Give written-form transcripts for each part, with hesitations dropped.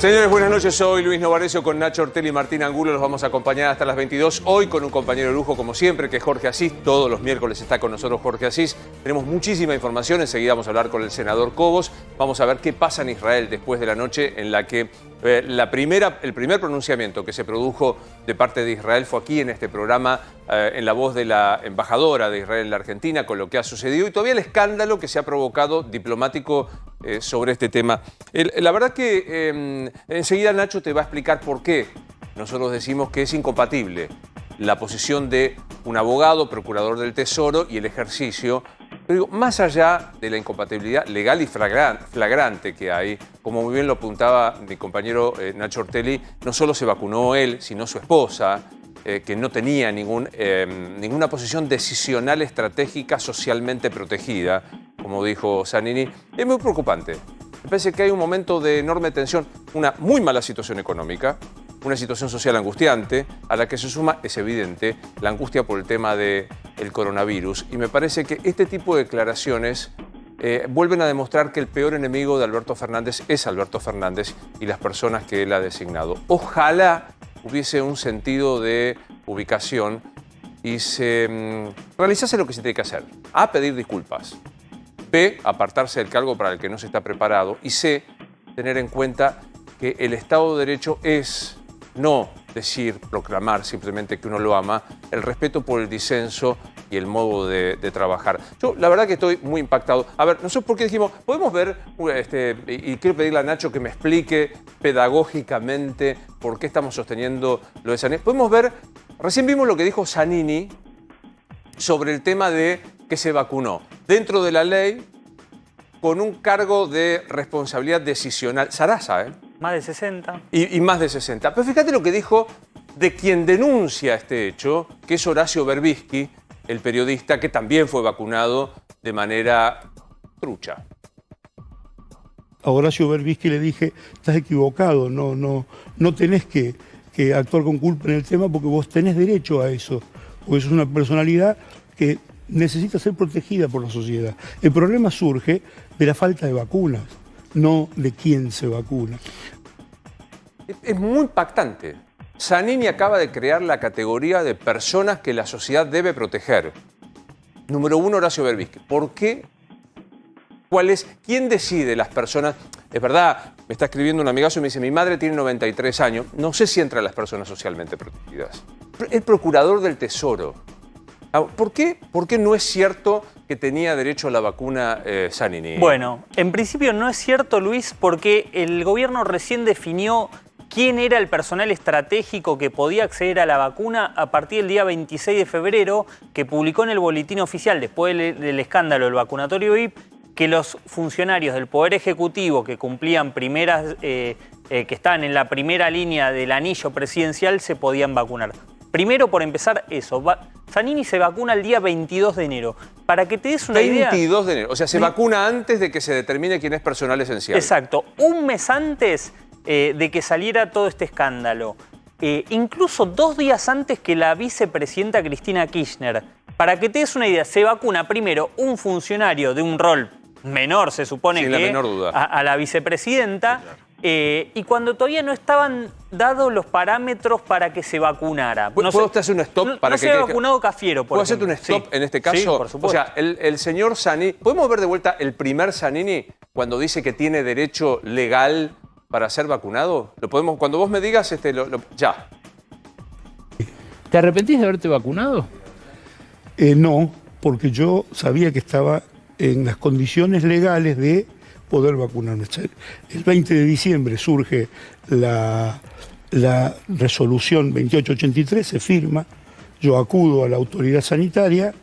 Señores, buenas noches. Soy Luis Novarecio con Nacho Ortelli y Martín Angulo. Los vamos a acompañar hasta las 22. Hoy con un compañero de lujo, como siempre, que es Jorge Asís. Todos los miércoles está con nosotros Jorge Asís. Tenemos muchísima información. Enseguida vamos a hablar con el senador Cobos. Vamos a ver qué pasa en Israel después de la noche en la que el primer pronunciamiento que se produjo de parte de Israel fue aquí en este programa, en la voz de la embajadora de Israel en la Argentina, con lo que ha sucedido y todavía el escándalo que se ha provocado diplomático sobre este tema. La verdad que enseguida Nacho te va a explicar por qué nosotros decimos que es incompatible la posición de un abogado, procurador del Tesoro y el ejercicio. Pero digo, más allá de la incompatibilidad legal y flagrante que hay, como muy bien lo apuntaba mi compañero Nacho Ortelli, no solo se vacunó él, sino su esposa, que no tenía ninguna posición decisional estratégica socialmente protegida, como dijo Zanini. Es muy preocupante. Me parece que hay un momento de enorme tensión, una muy mala situación económica, una situación social angustiante, a la que se suma, es evidente, la angustia por el tema del coronavirus. Y me parece que este tipo de declaraciones vuelven a demostrar que el peor enemigo de Alberto Fernández es Alberto Fernández y las personas que él ha designado. Ojalá hubiese un sentido de ubicación y se realizase lo que se tiene que hacer. A, pedir disculpas. B, apartarse del cargo para el que no se está preparado. Y C, tener en cuenta que el Estado de Derecho es no proclamar simplemente que uno lo ama, el respeto por el disenso y el modo de trabajar. Yo la verdad que estoy muy impactado. A ver, no sé por qué dijimos, podemos ver, y quiero pedirle a Nacho que me explique pedagógicamente por qué estamos sosteniendo lo de Zanini. Podemos ver, recién vimos lo que dijo Zanini sobre el tema de que se vacunó dentro de la ley con un cargo de responsabilidad decisional. Sarasa, ¿eh? Más de 60. Y más de 60. Pero fíjate lo que dijo de quien denuncia este hecho, que es Horacio Berbisky, el periodista que también fue vacunado de manera trucha. A Horacio Berbisky le dije, estás equivocado, no tenés que actuar con culpa en el tema porque vos tenés derecho a eso. Porque sos una personalidad que necesita ser protegida por la sociedad. El problema surge de la falta de vacunas, no de quién se vacuna. Es muy impactante. Zanini acaba de crear la categoría de personas que la sociedad debe proteger. Número 1, Horacio Berbisky. ¿Por qué? ¿Quién decide las personas? Es verdad, me está escribiendo un amigazo y me dice, mi madre tiene 93 años. No sé si entra las personas socialmente protegidas. El procurador del Tesoro. ¿Por qué no es cierto que tenía derecho a la vacuna Zanini? Bueno, en principio no es cierto, Luis, porque el gobierno recién definió quién era el personal estratégico que podía acceder a la vacuna a partir del día 26 de febrero, que publicó en el boletín oficial, después del escándalo del vacunatorio VIP, que los funcionarios del Poder Ejecutivo que cumplían que estaban en la primera línea del anillo presidencial se podían vacunar. Primero, por empezar, eso. Zanini se vacuna el día 22 de enero. Para que te des una idea... 22 de enero. O sea, se vacuna antes de que se determine quién es personal esencial. Exacto. Un mes antes de que saliera todo este escándalo. Incluso 2 días antes que la vicepresidenta Cristina Kirchner. Para que te des una idea, se vacuna primero un funcionario de un rol menor, se supone, sin que la menor duda. A la vicepresidenta. Sí, claro. Y cuando todavía no estaban dados los parámetros para que se vacunara. ¿Puedo usted hacer un stop? No se ha vacunado Cafiero, por ejemplo. ¿Puedo hacerte un stop en este caso? Sí, por supuesto. O sea, el señor Zanini... ¿Podemos ver de vuelta el primer Zanini cuando dice que tiene derecho legal para ser vacunado? ¿Lo podemos? Cuando vos me digas, ya. ¿Te arrepentís de haberte vacunado? No, porque yo sabía que estaba en las condiciones legales de poder vacunarme. El 20 de diciembre surge la resolución 2883, se firma, yo acudo a la autoridad sanitaria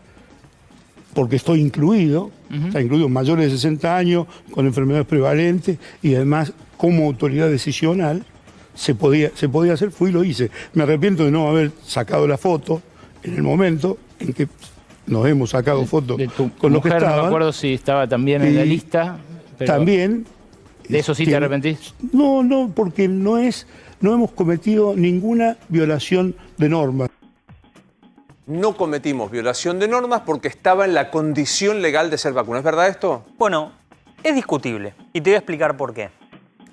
porque estoy incluido, está incluido mayores de 60 años, con enfermedades prevalentes y además como autoridad decisional se podía hacer, fui y lo hice. Me arrepiento de no haber sacado la foto en el momento en que nos hemos sacado fotos con los que estaban. No me acuerdo si estaba también en la lista. Pero también. ¿De eso sí te arrepentís? No, porque no hemos cometido ninguna violación de normas. No cometimos violación de normas porque estaba en la condición legal de ser vacunado. ¿Es verdad esto? Bueno, es discutible y te voy a explicar por qué.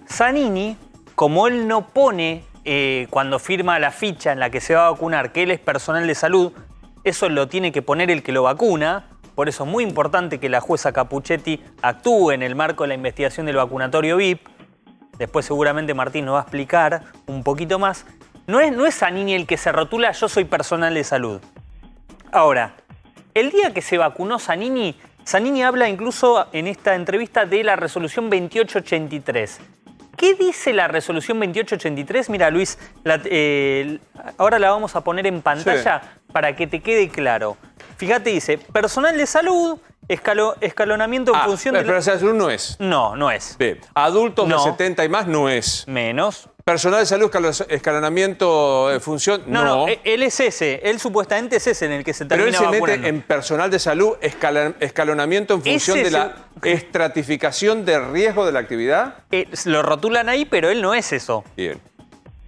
Zanini como él no pone cuando firma la ficha en la que se va a vacunar que él es personal de salud, eso lo tiene que poner el que lo vacuna. Por eso es muy importante que la jueza Capuchetti actúe en el marco de la investigación del vacunatorio VIP. Después seguramente Martín nos va a explicar un poquito más. No es Zanini el que se rotula yo soy personal de salud. Ahora, el día que se vacunó Zanini habla incluso en esta entrevista de la resolución 2883. ¿Qué dice la resolución 2883? Mira, Luis, ahora la vamos a poner en pantalla para que te quede claro. Fíjate, dice, personal de salud, escalonamiento en función de... Personal de salud no es. No es. Bien. Adultos No. de 70 y más no es. Menos. Personal de salud, escalonamiento en función, no. Él es ese, él supuestamente es ese en el que se Pero él termina se vacunando. mete en personal de salud, escalonamiento en función Ese de es la estratificación de riesgo de la actividad. Lo rotulan ahí, pero él no es eso. Bien.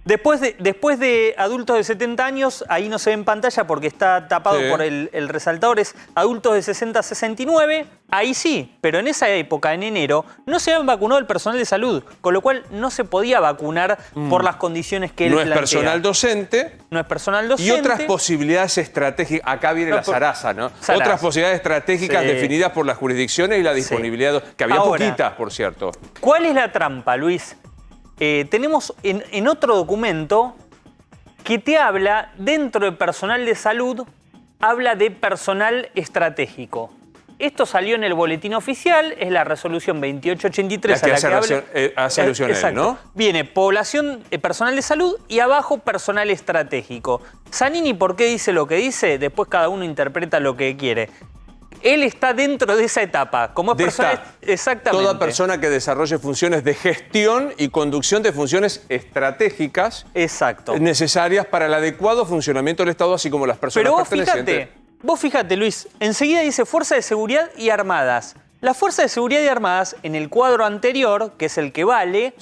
Después de adultos de 70 años, ahí no se ve en pantalla porque está tapado por el resaltador, es adultos de 60 a 69, ahí sí, pero en esa época, en enero, no se habían vacunado el personal de salud, con lo cual no se podía vacunar por las condiciones que él No es plantea. personal docente. No es personal docente. Y otras posibilidades estratégicas, acá viene la zaraza, ¿no? Zaraza. Otras posibilidades estratégicas definidas por las jurisdicciones y la disponibilidad, que había Ahora, poquitas, por cierto. ¿Cuál es la trampa, Luis? Tenemos en otro documento que te habla, dentro del personal de salud, habla de personal estratégico. Esto salió en el boletín oficial, es la resolución 2883 La que a la que hace alusión a él, exacto. ¿no? Viene población, personal de salud y abajo personal estratégico. Zanini, ¿por qué dice lo que dice? Después cada uno interpreta lo que quiere. Él está dentro de esa etapa, como es personal. Exactamente. Toda persona que desarrolle funciones de gestión y conducción de funciones estratégicas necesarias para el adecuado funcionamiento del Estado, así como las personas Pero vos pertenecientes. fíjate, Luis, enseguida dice Fuerza de Seguridad y Armadas. La Fuerza de Seguridad y Armadas, en el cuadro anterior, que es el que vale,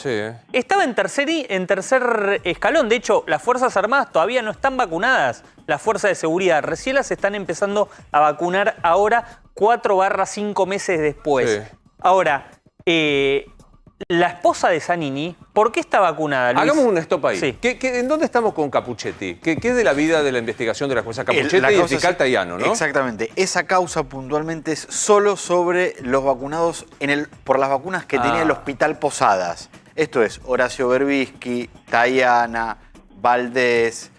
estaba en tercer escalón. De hecho, las Fuerzas Armadas todavía no están vacunadas. Las Fuerzas de Seguridad recién las están empezando a vacunar ahora, 4/5 meses después. Ahora, la esposa de Zanini, ¿por qué está vacunada, Luis? Hagamos un stop ahí. Sí. ¿En dónde estamos con Capuchetti? ¿Qué es de la vida de la investigación de la jueza Capuchetti y el fiscal Taiano, no? Exactamente. Esa causa puntualmente es solo sobre los vacunados por las vacunas que tenía el Hospital Posadas. Esto es Horacio Berbisky, Tayana, Valdés,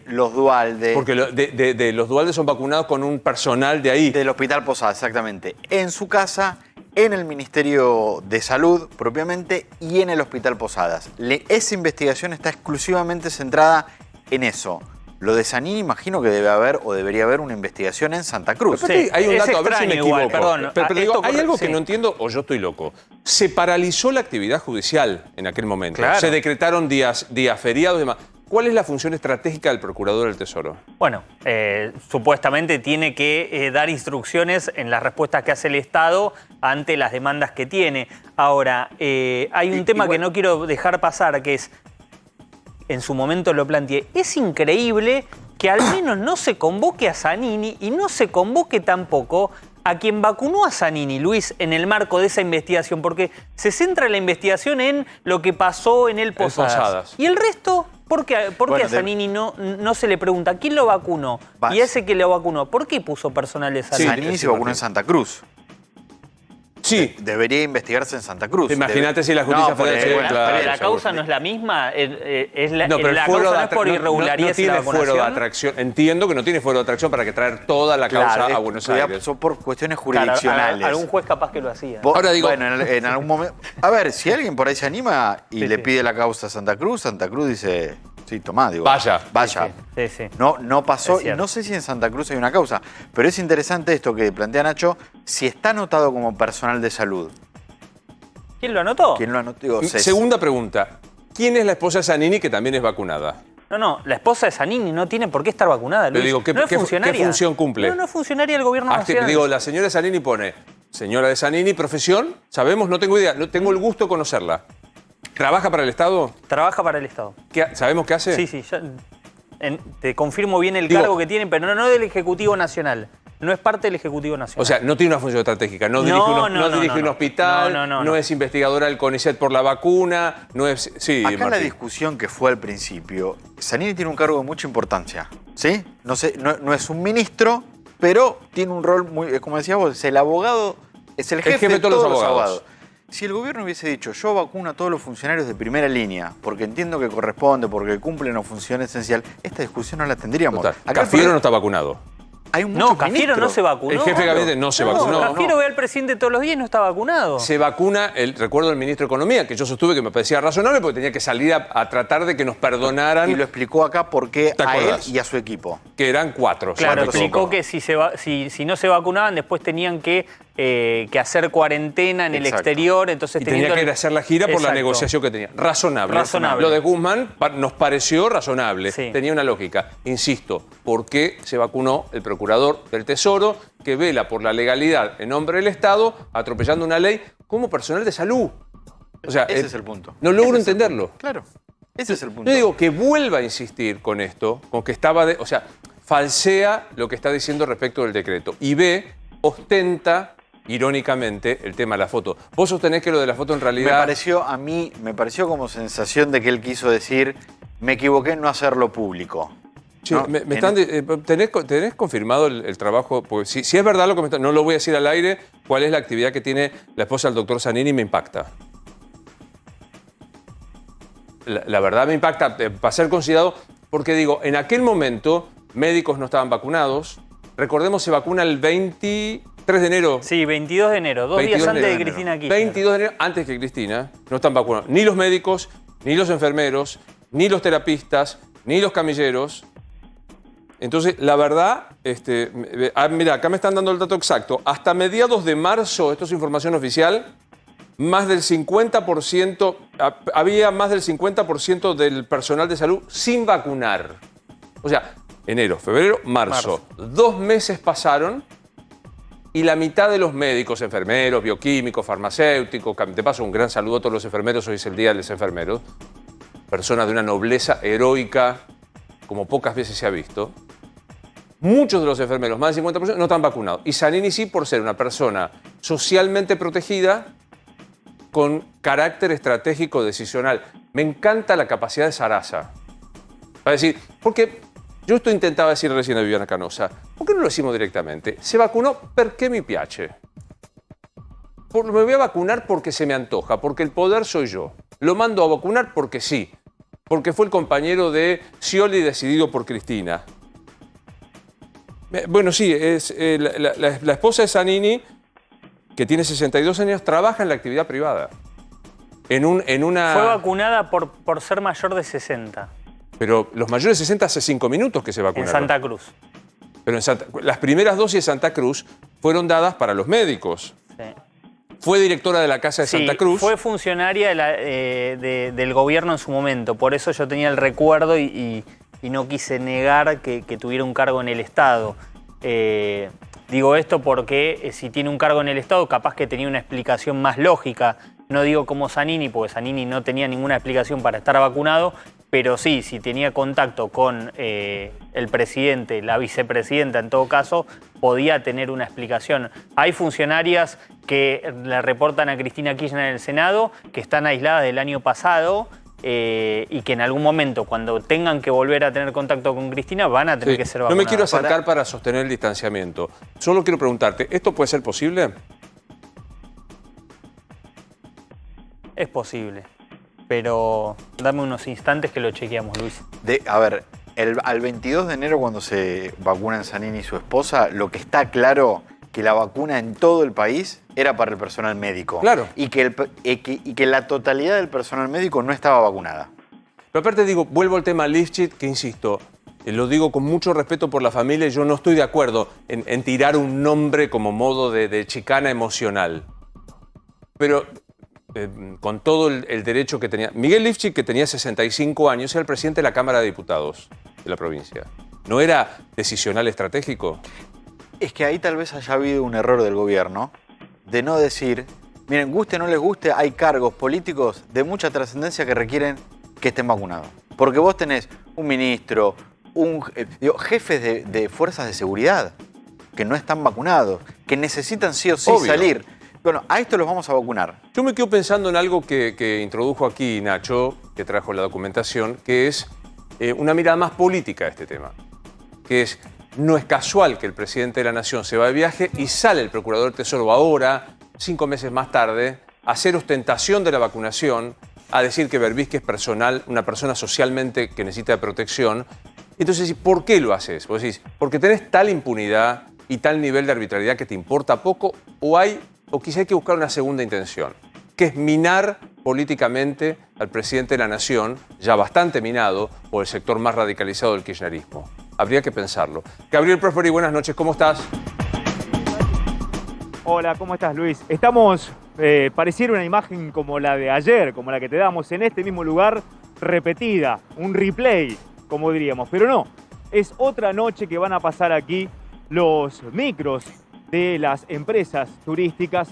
los Dualde. Porque de los Dualde son vacunados con un personal de ahí. Del Hospital Posadas, exactamente. En su casa, en el Ministerio de Salud propiamente y en el Hospital Posadas. Esa investigación está exclusivamente centrada en eso. Lo de Zanini imagino que debe haber o debería haber una investigación en Santa Cruz. Sí, hay un dato, a ver si me equivoco. Perdón, pero digo, hay algo que no entiendo o yo estoy loco. Se paralizó la actividad judicial en aquel momento. Claro. Se decretaron días feriados y demás. ¿Cuál es la función estratégica del Procurador del Tesoro? Bueno, supuestamente tiene que dar instrucciones en las respuestas que hace el Estado ante las demandas que tiene. Ahora, hay un tema que no quiero dejar pasar, que es, en su momento lo planteé, es increíble que al menos no se convoque a Zanini y no se convoque tampoco a quien vacunó a Zanini, Luis, en el marco de esa investigación, porque se centra la investigación en lo que pasó en el Posadas. ¿Y el resto? ¿Por qué a Zanini no se le pregunta quién lo vacunó? Y ese que lo vacunó, ¿por qué puso personal de salud? Zanini se vacunó en Santa Cruz. Sí. Debería investigarse en Santa Cruz. Imagínate si la justicia federal... Pero la causa no es la misma, la causa no es por irregularidad. No tiene fuero de atracción. Entiendo que no tiene fuero de atracción para que traer toda la causa a Buenos Aires. Son por cuestiones jurisdiccionales. Claro, algún juez capaz que lo hacía. Ahora digo... Bueno, en algún momento... A ver, si alguien por ahí se anima y le pide la causa a Santa Cruz dice... Sí, tomá, digo. Vaya. Sí. No pasó, y no sé si en Santa Cruz hay una causa, pero es interesante esto que plantea Nacho, si está anotado como personal de salud. ¿Quién lo anotó? ¿Quién lo anotó? Digo, Segunda pregunta. ¿Quién es la esposa de Zanini que también es vacunada? No, la esposa de Zanini no tiene por qué estar vacunada, Luis. Pero digo, ¿qué función cumple? No es funcionaria del gobierno nacional. Digo, la señora Zanini pone, señora de Zanini, profesión, sabemos, no tengo idea, no tengo el gusto de conocerla. ¿Trabaja para el Estado? Trabaja para el Estado. ¿Sabemos qué hace? Sí, te confirmo bien el cargo que tiene, pero no del Ejecutivo Nacional. no es parte del Ejecutivo Nacional. O sea, no tiene una función estratégica, no dirige un hospital, no es investigadora del CONICET por la vacuna, no es... Sí, acá la Martín. discusión que fue al principio, Zanini tiene un cargo de mucha importancia, ¿sí? No sé, no es un ministro, pero tiene un rol muy, como decías vos, es el abogado, es el jefe de todos los abogados. Si el gobierno hubiese dicho, yo vacuno a todos los funcionarios de primera línea, porque entiendo que corresponde, porque cumplen una función esencial, esta discusión no la tendríamos. Total. Cafiero no está vacunado. Hay No, Cafiero no se vacunó. El jefe de gabinete no se vacunó. Cafiero ve al presidente todos los días y no está vacunado. Se vacuna, recuerdo el ministro de Economía, que yo sostuve que me parecía razonable porque tenía que salir a tratar de que nos perdonaran. Y lo explicó acá porque ¿Te a él acordás? y a su equipo. Que eran 4. Claro, explicó que si no se vacunaban, después tenían que hacer cuarentena en el Exacto. exterior. Entonces Y tenía que ir a hacer la gira por la Exacto. negociación que tenía. Razonable. Razonable. Lo de Guzmán nos pareció razonable. Sí. Tenía una lógica. Insisto, ¿por qué se vacunó el procurador del Tesoro que vela por la legalidad en nombre del Estado, atropellando una ley como personal de salud? O sea, Ese es el punto. No logro Ese es el entenderlo. punto. Claro, ese es el punto. Yo digo que vuelva a insistir con esto, con que o sea, falsea lo que está diciendo respecto del decreto. Y ostenta, irónicamente, el tema de la foto. Vos sostenés que lo de la foto en realidad... Me pareció como sensación de que él quiso decir, me equivoqué en no hacerlo público. Che, ¿no? ¿Tenés confirmado el trabajo? Porque si es verdad lo que no lo voy a decir al aire, ¿cuál es la actividad que tiene la esposa del doctor Zanini? Me impacta. La verdad me impacta para ser considerado, porque digo, en aquel momento médicos no estaban vacunados. Recordemos, se vacuna el 23 de enero. Sí, 22 de enero, 2 días antes de Cristina Kirchner. 22 de enero, antes que Cristina, no están vacunados. Ni los médicos, ni los enfermeros, ni los terapistas, ni los camilleros. Entonces, la verdad, mira, acá me están dando el dato exacto. Hasta mediados de marzo, esto es información oficial, más del 50%, había más del 50% del personal de salud sin vacunar. O sea, enero, febrero, marzo. 2 meses pasaron y la mitad de los médicos, enfermeros, bioquímicos, farmacéuticos, te paso un gran saludo a todos los enfermeros, hoy es el Día de los Enfermeros, personas de una nobleza heroica como pocas veces se ha visto. Muchos de los enfermeros, más del 50%, no están vacunados. Y Zanini sí, por ser una persona socialmente protegida, con carácter estratégico decisional. Me encanta la capacidad de Sarasa. Para decir, porque yo esto intentaba decir recién a Viviana Canosa, ¿por qué no lo decimos directamente? Se vacunó perché mi piace. Me voy a vacunar porque se me antoja, porque el poder soy yo. Lo mando a vacunar porque sí, porque fue el compañero de Scioli decidido por Cristina. Bueno, sí, es la esposa de Zanini, que tiene 62 años, trabaja en la actividad privada. En una... Fue vacunada por ser mayor de 60. Pero los mayores de 60 hace 5 minutos que se vacunaron. En Santa Cruz. Pero las primeras dosis de Santa Cruz fueron dadas para los médicos. Sí. Fue directora de la Casa de Santa Cruz. Fue funcionaria del gobierno en su momento. Por eso yo tenía el recuerdo y no quise negar que tuviera un cargo en el Estado. Digo esto porque si tiene un cargo en el Estado, capaz que tenía una explicación más lógica. No digo como Zanini, porque Zanini no tenía ninguna explicación para estar vacunado, pero sí, si tenía contacto con el presidente, la vicepresidenta en todo caso, podía tener una explicación. Hay funcionarias que le reportan a Cristina Kirchner en el Senado, que están aisladas del año pasado, y que en algún momento, cuando tengan que volver a tener contacto con Cristina, van a tener que ser vacunadas. No me quiero acercar para sostener el distanciamiento. Solo quiero preguntarte, ¿esto puede ser posible? Es posible, pero dame unos instantes que lo chequeamos, Luis. A ver, al 22 de enero, cuando se vacunan Zanini y su esposa, lo que está claro que la vacuna en todo el país era para el personal médico. Claro. Y que la totalidad del personal médico no estaba vacunada. Pero aparte digo, vuelvo al tema Lifshitz, que insisto, lo digo con mucho respeto por la familia, y yo no estoy de acuerdo en tirar un nombre como modo de chicana emocional. Pero con todo el derecho que tenía... Miguel Lifshitz, que tenía 65 años, era el presidente de la Cámara de Diputados de la provincia. ¿No era decisional estratégico? Es que ahí tal vez haya habido un error del gobierno de no decir, miren, guste o no les guste, hay cargos políticos de mucha trascendencia que requieren que estén vacunados. Porque vos tenés un ministro, jefes de fuerzas de seguridad que no están vacunados, que necesitan sí o sí Obvio. salir. Bueno, a esto los vamos a vacunar. Yo me quedo pensando en algo que introdujo aquí Nacho, que trajo la documentación, que es una mirada más política de este tema. Que es, no es casual que el presidente de la Nación se va de viaje y sale el procurador del Tesoro ahora, 5 meses más tarde, a hacer ostentación de la vacunación, a decir que Berbisky es personal, una persona socialmente que necesita de protección. Entonces, ¿por qué lo haces? Vos decís, ¿porque tenés tal impunidad y tal nivel de arbitrariedad que te importa poco? ¿O quizá hay que buscar una segunda intención, que es minar políticamente al presidente de la Nación, ya bastante minado por el sector más radicalizado del kirchnerismo? Habría que pensarlo. Gabriel Prosperi, buenas noches, ¿cómo estás? Hola, ¿cómo estás, Luis? Estamos, pareciera una imagen como la de ayer, como la que te damos en este mismo lugar, repetida, un replay, como diríamos, pero no, es otra noche que van a pasar aquí los micros de las empresas turísticas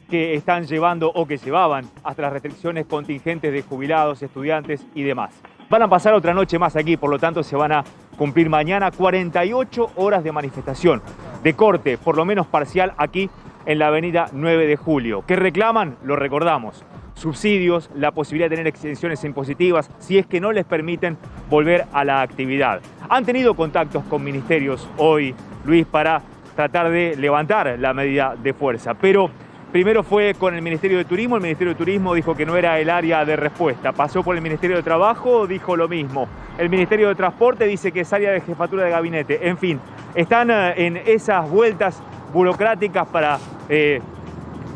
que están llevando o que llevaban hasta las restricciones contingentes de jubilados, estudiantes y demás. Van a pasar otra noche más aquí, por lo tanto se van a cumplir mañana 48 horas de manifestación, de corte, por lo menos parcial, aquí en la avenida 9 de Julio. ¿Qué reclaman? Lo recordamos. Subsidios, la posibilidad de tener exenciones impositivas, si es que no les permiten volver a la actividad. Han tenido contactos con ministerios hoy, Luis, para tratar de levantar la medida de fuerza, pero primero fue con el Ministerio de Turismo. El Ministerio de Turismo dijo que no era el área de respuesta. Pasó por el Ministerio de Trabajo, dijo lo mismo. El Ministerio de Transporte dice que es área de jefatura de gabinete. En fin, están en esas vueltas burocráticas para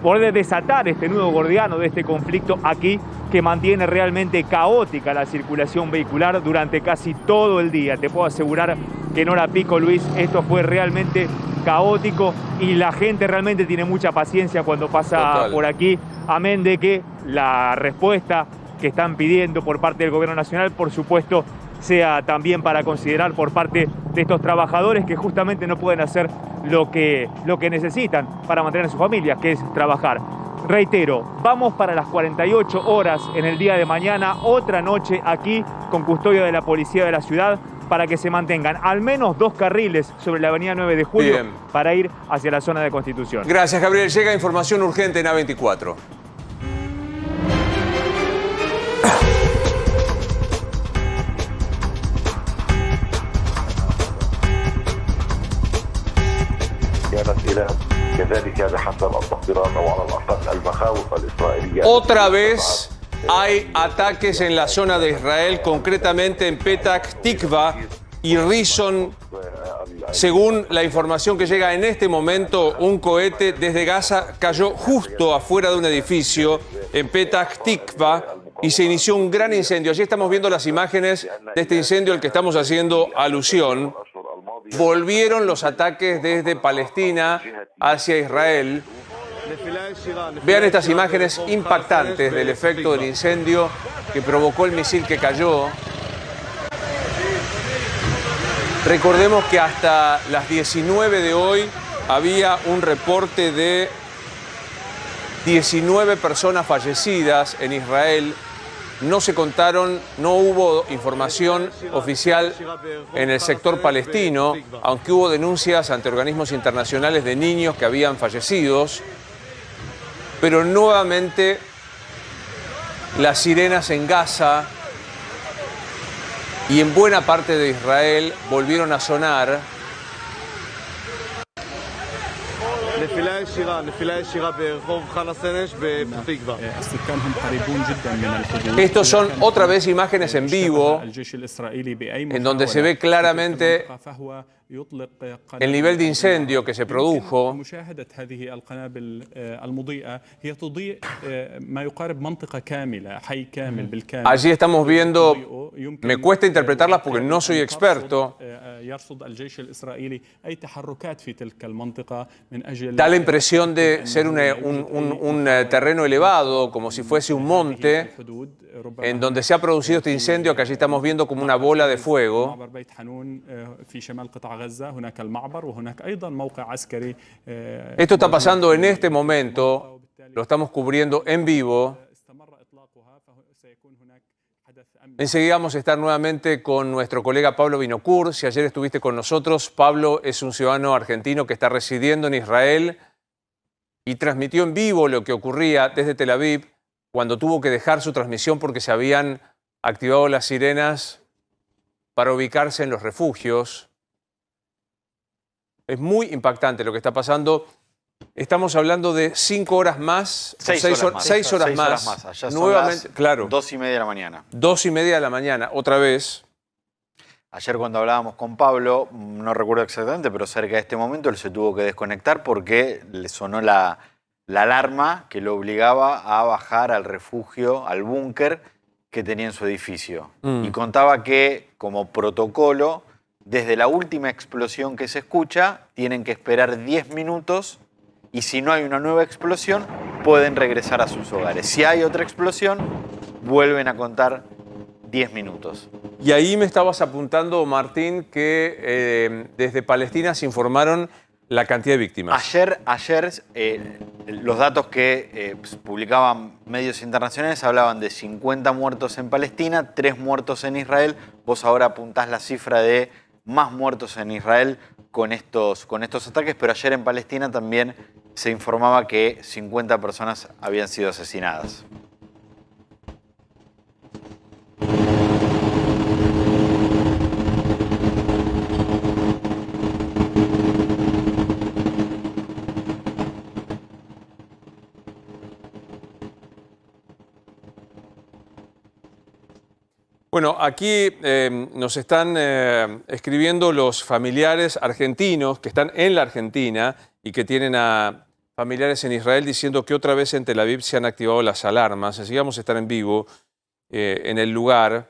poder desatar este nudo gordiano de este conflicto aquí, que mantiene realmente caótica la circulación vehicular durante casi todo el día. Te puedo asegurar que en hora pico, Luis, esto fue realmente caótico y la gente realmente tiene mucha paciencia cuando pasa Total. por aquí, amén de que la respuesta que están pidiendo por parte del gobierno nacional, por supuesto, sea también para considerar por parte de estos trabajadores que justamente no pueden hacer lo que necesitan para mantener a sus familias, que es trabajar. Reitero, vamos para las 48 horas en el día de mañana, otra noche aquí con custodia de la policía de la ciudad, para que se mantengan al menos 2 carriles sobre la avenida 9 de Julio. Bien. Para ir hacia la zona de Constitución. Gracias, Gabriel. Llega información urgente en A24. Otra vez hay ataques en la zona de Israel, concretamente en Petah Tikva y Rishon. Según la información que llega en este momento, un cohete desde Gaza cayó justo afuera de un edificio en Petah Tikva y se inició un gran incendio. Allí estamos viendo las imágenes de este incendio al que estamos haciendo alusión. Volvieron los ataques desde Palestina hacia Israel. Vean estas imágenes impactantes del efecto del incendio que provocó el misil que cayó. Recordemos que hasta las 19 de hoy había un reporte de 19 personas fallecidas en Israel. No se contaron, no hubo información oficial en el sector palestino, aunque hubo denuncias ante organismos internacionales de niños que habían fallecido. Pero nuevamente las sirenas en Gaza y en buena parte de Israel volvieron a sonar. Estos son otra vez imágenes en vivo, en donde se ve claramente el nivel de incendio que se produjo. Allí estamos viendo, me cuesta interpretarlas porque no soy experto. Da la impresión de ser un terreno elevado, como si fuese un monte, en donde se ha producido este incendio que allí estamos viendo como una bola de fuego. Esto está pasando en este momento, lo estamos cubriendo en vivo. Enseguida vamos a estar nuevamente con nuestro colega Pablo Vinocourt. Si ayer estuviste con nosotros, Pablo es un ciudadano argentino que está residiendo en Israel y transmitió en vivo lo que ocurría desde Tel Aviv cuando tuvo que dejar su transmisión porque se habían activado las sirenas para ubicarse en los refugios. Es muy impactante lo que está pasando. Estamos hablando de 5 horas más, 6 horas más. Allá son nuevamente, las claro, 2:30 de la mañana. 2:30 de la mañana, otra vez. Ayer cuando hablábamos con Pablo, no recuerdo exactamente, pero cerca de este momento él se tuvo que desconectar porque le sonó la alarma que lo obligaba a bajar al refugio, al búnker que tenía en su edificio. Y contaba que, como protocolo, desde la última explosión que se escucha, tienen que esperar 10 minutos y si no hay una nueva explosión, pueden regresar a sus hogares. Si hay otra explosión, vuelven a contar 10 minutos. Y ahí me estabas apuntando, Martín, que desde Palestina se informaron la cantidad de víctimas. Ayer los datos que publicaban medios internacionales hablaban de 50 muertos en Palestina, 3 muertos en Israel. Vos ahora apuntás la cifra de más muertos en Israel con estos ataques, pero ayer en Palestina también se informaba que 50 personas habían sido asesinadas. Bueno, aquí nos están escribiendo los familiares argentinos que están en la Argentina y que tienen a familiares en Israel diciendo que otra vez en Tel Aviv se han activado las alarmas. Así vamos a estar en vivo en el lugar.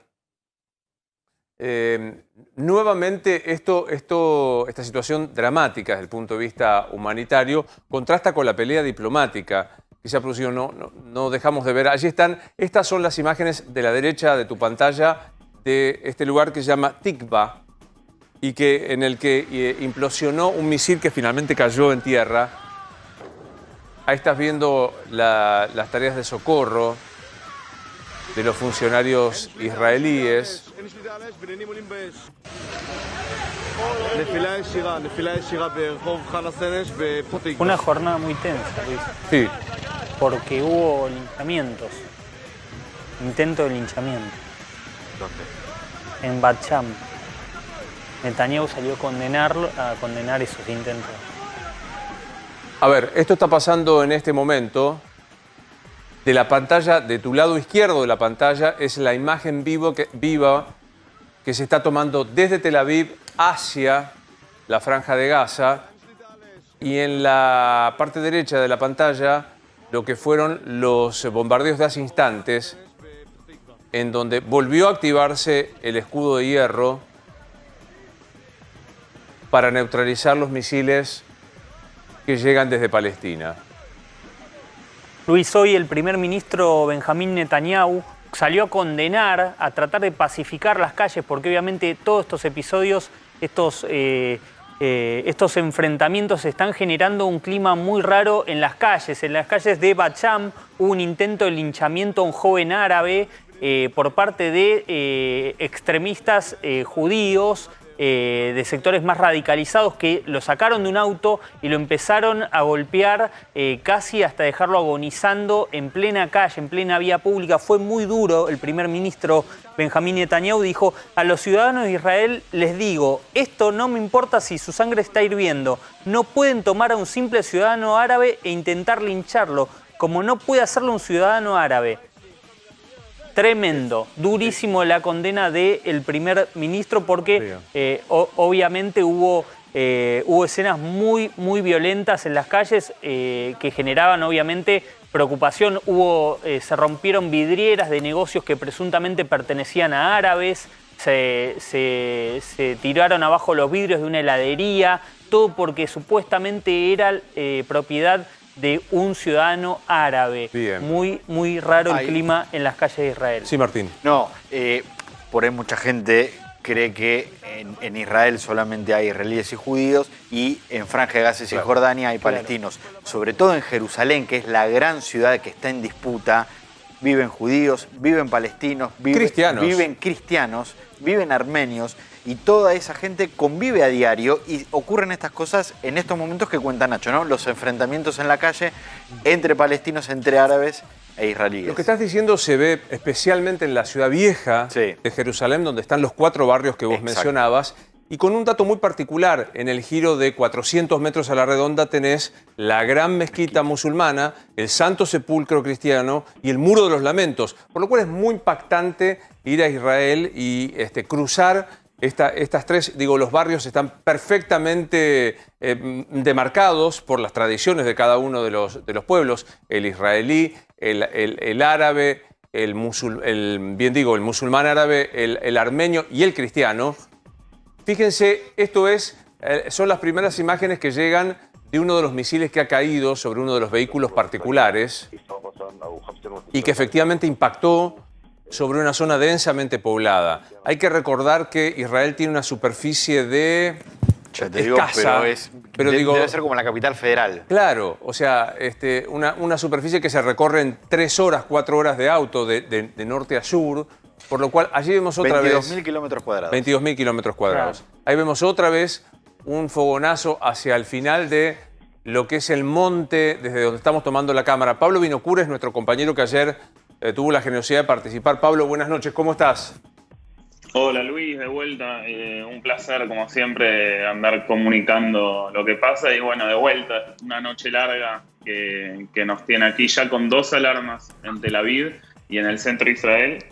Nuevamente esta situación dramática desde el punto de vista humanitario contrasta con la pelea diplomática que se ha producido, no dejamos de ver. Allí están, estas son las imágenes de la derecha de tu pantalla de este lugar que se llama Tikva y en el que implosionó un misil que finalmente cayó en tierra. Ahí estás viendo las tareas de socorro de los funcionarios israelíes. Una jornada muy tensa, Luis. Sí. Porque hubo linchamientos. Intento de linchamiento. ¿Dónde? En Bat Sham. Netanyahu salió a condenar esos intentos. A ver, esto está pasando en este momento. De la pantalla, de tu lado izquierdo de la pantalla, es la imagen viva que se está tomando desde Tel Aviv hacia la Franja de Gaza. Y en la parte derecha de la pantalla, lo que fueron los bombardeos de hace instantes, en donde volvió a activarse el escudo de hierro para neutralizar los misiles que llegan desde Palestina. Luis, hoy el primer ministro Benjamín Netanyahu salió a condenar, a tratar de pacificar las calles, porque obviamente todos estos episodios, estos enfrentamientos están generando un clima muy raro en las calles. En las calles de Bat Sham hubo un intento de linchamiento a un joven árabe por parte de extremistas judíos, de sectores más radicalizados que lo sacaron de un auto y lo empezaron a golpear casi hasta dejarlo agonizando en plena calle, en plena vía pública. Fue muy duro. El primer ministro Benjamín Netanyahu dijo: a los ciudadanos de Israel les digo, esto no me importa si su sangre está hirviendo. No pueden tomar a un simple ciudadano árabe e intentar lincharlo, como no puede hacerlo un ciudadano árabe. Tremendo, durísimo la condena del primer ministro porque obviamente hubo escenas muy violentas en las calles que generaban obviamente preocupación. Se rompieron vidrieras de negocios que presuntamente pertenecían a árabes, se tiraron abajo los vidrios de una heladería, todo porque supuestamente era propiedad de un ciudadano árabe. Bien. Muy raro el clima en las calles de Israel. Sí, Martín. No, por ahí mucha gente cree que en Israel solamente hay israelíes y judíos y en Franja de Gaza y Cisjordania hay palestinos. Sobre todo en Jerusalén, que es la gran ciudad que está en disputa, viven judíos, viven palestinos, viven cristianos, viven armenios, y toda esa gente convive a diario y ocurren estas cosas en estos momentos que cuenta Nacho, ¿no? Los enfrentamientos en la calle entre palestinos, entre árabes e israelíes. Lo que estás diciendo se ve especialmente en la ciudad vieja de Jerusalén, donde están los 4 barrios que vos mencionabas, y con un dato muy particular: en el giro de 400 metros a la redonda tenés la gran mezquita musulmana, el Santo Sepulcro cristiano y el Muro de los Lamentos, por lo cual es muy impactante ir a Israel y cruzar estas tres. Digo, los barrios están perfectamente demarcados por las tradiciones de cada uno de los pueblos: el israelí, el árabe, el musulmán árabe, el armenio y el cristiano. Fíjense, son las primeras imágenes que llegan de uno de los misiles que ha caído sobre uno de los vehículos particulares y que efectivamente impactó sobre una zona densamente poblada. Hay que recordar que Israel tiene una superficie de escasa, debe ser como la capital federal. Claro, o sea, una superficie que se recorre en 3 horas, 4 horas de auto de norte a sur, por lo cual allí vemos otra vez 22.000 kilómetros cuadrados. 22.000 kilómetros cuadrados. Claro. Ahí vemos otra vez un fogonazo hacia el final de lo que es el monte desde donde estamos tomando la cámara. Pablo Vinocura es nuestro compañero que ayer tuvo la generosidad de participar. Pablo, buenas noches, ¿cómo estás? Hola Luis, de vuelta. Un placer, como siempre, andar comunicando lo que pasa. Y bueno, de vuelta, una noche larga que nos tiene aquí ya con 2 alarmas en Tel Aviv y en el centro de Israel.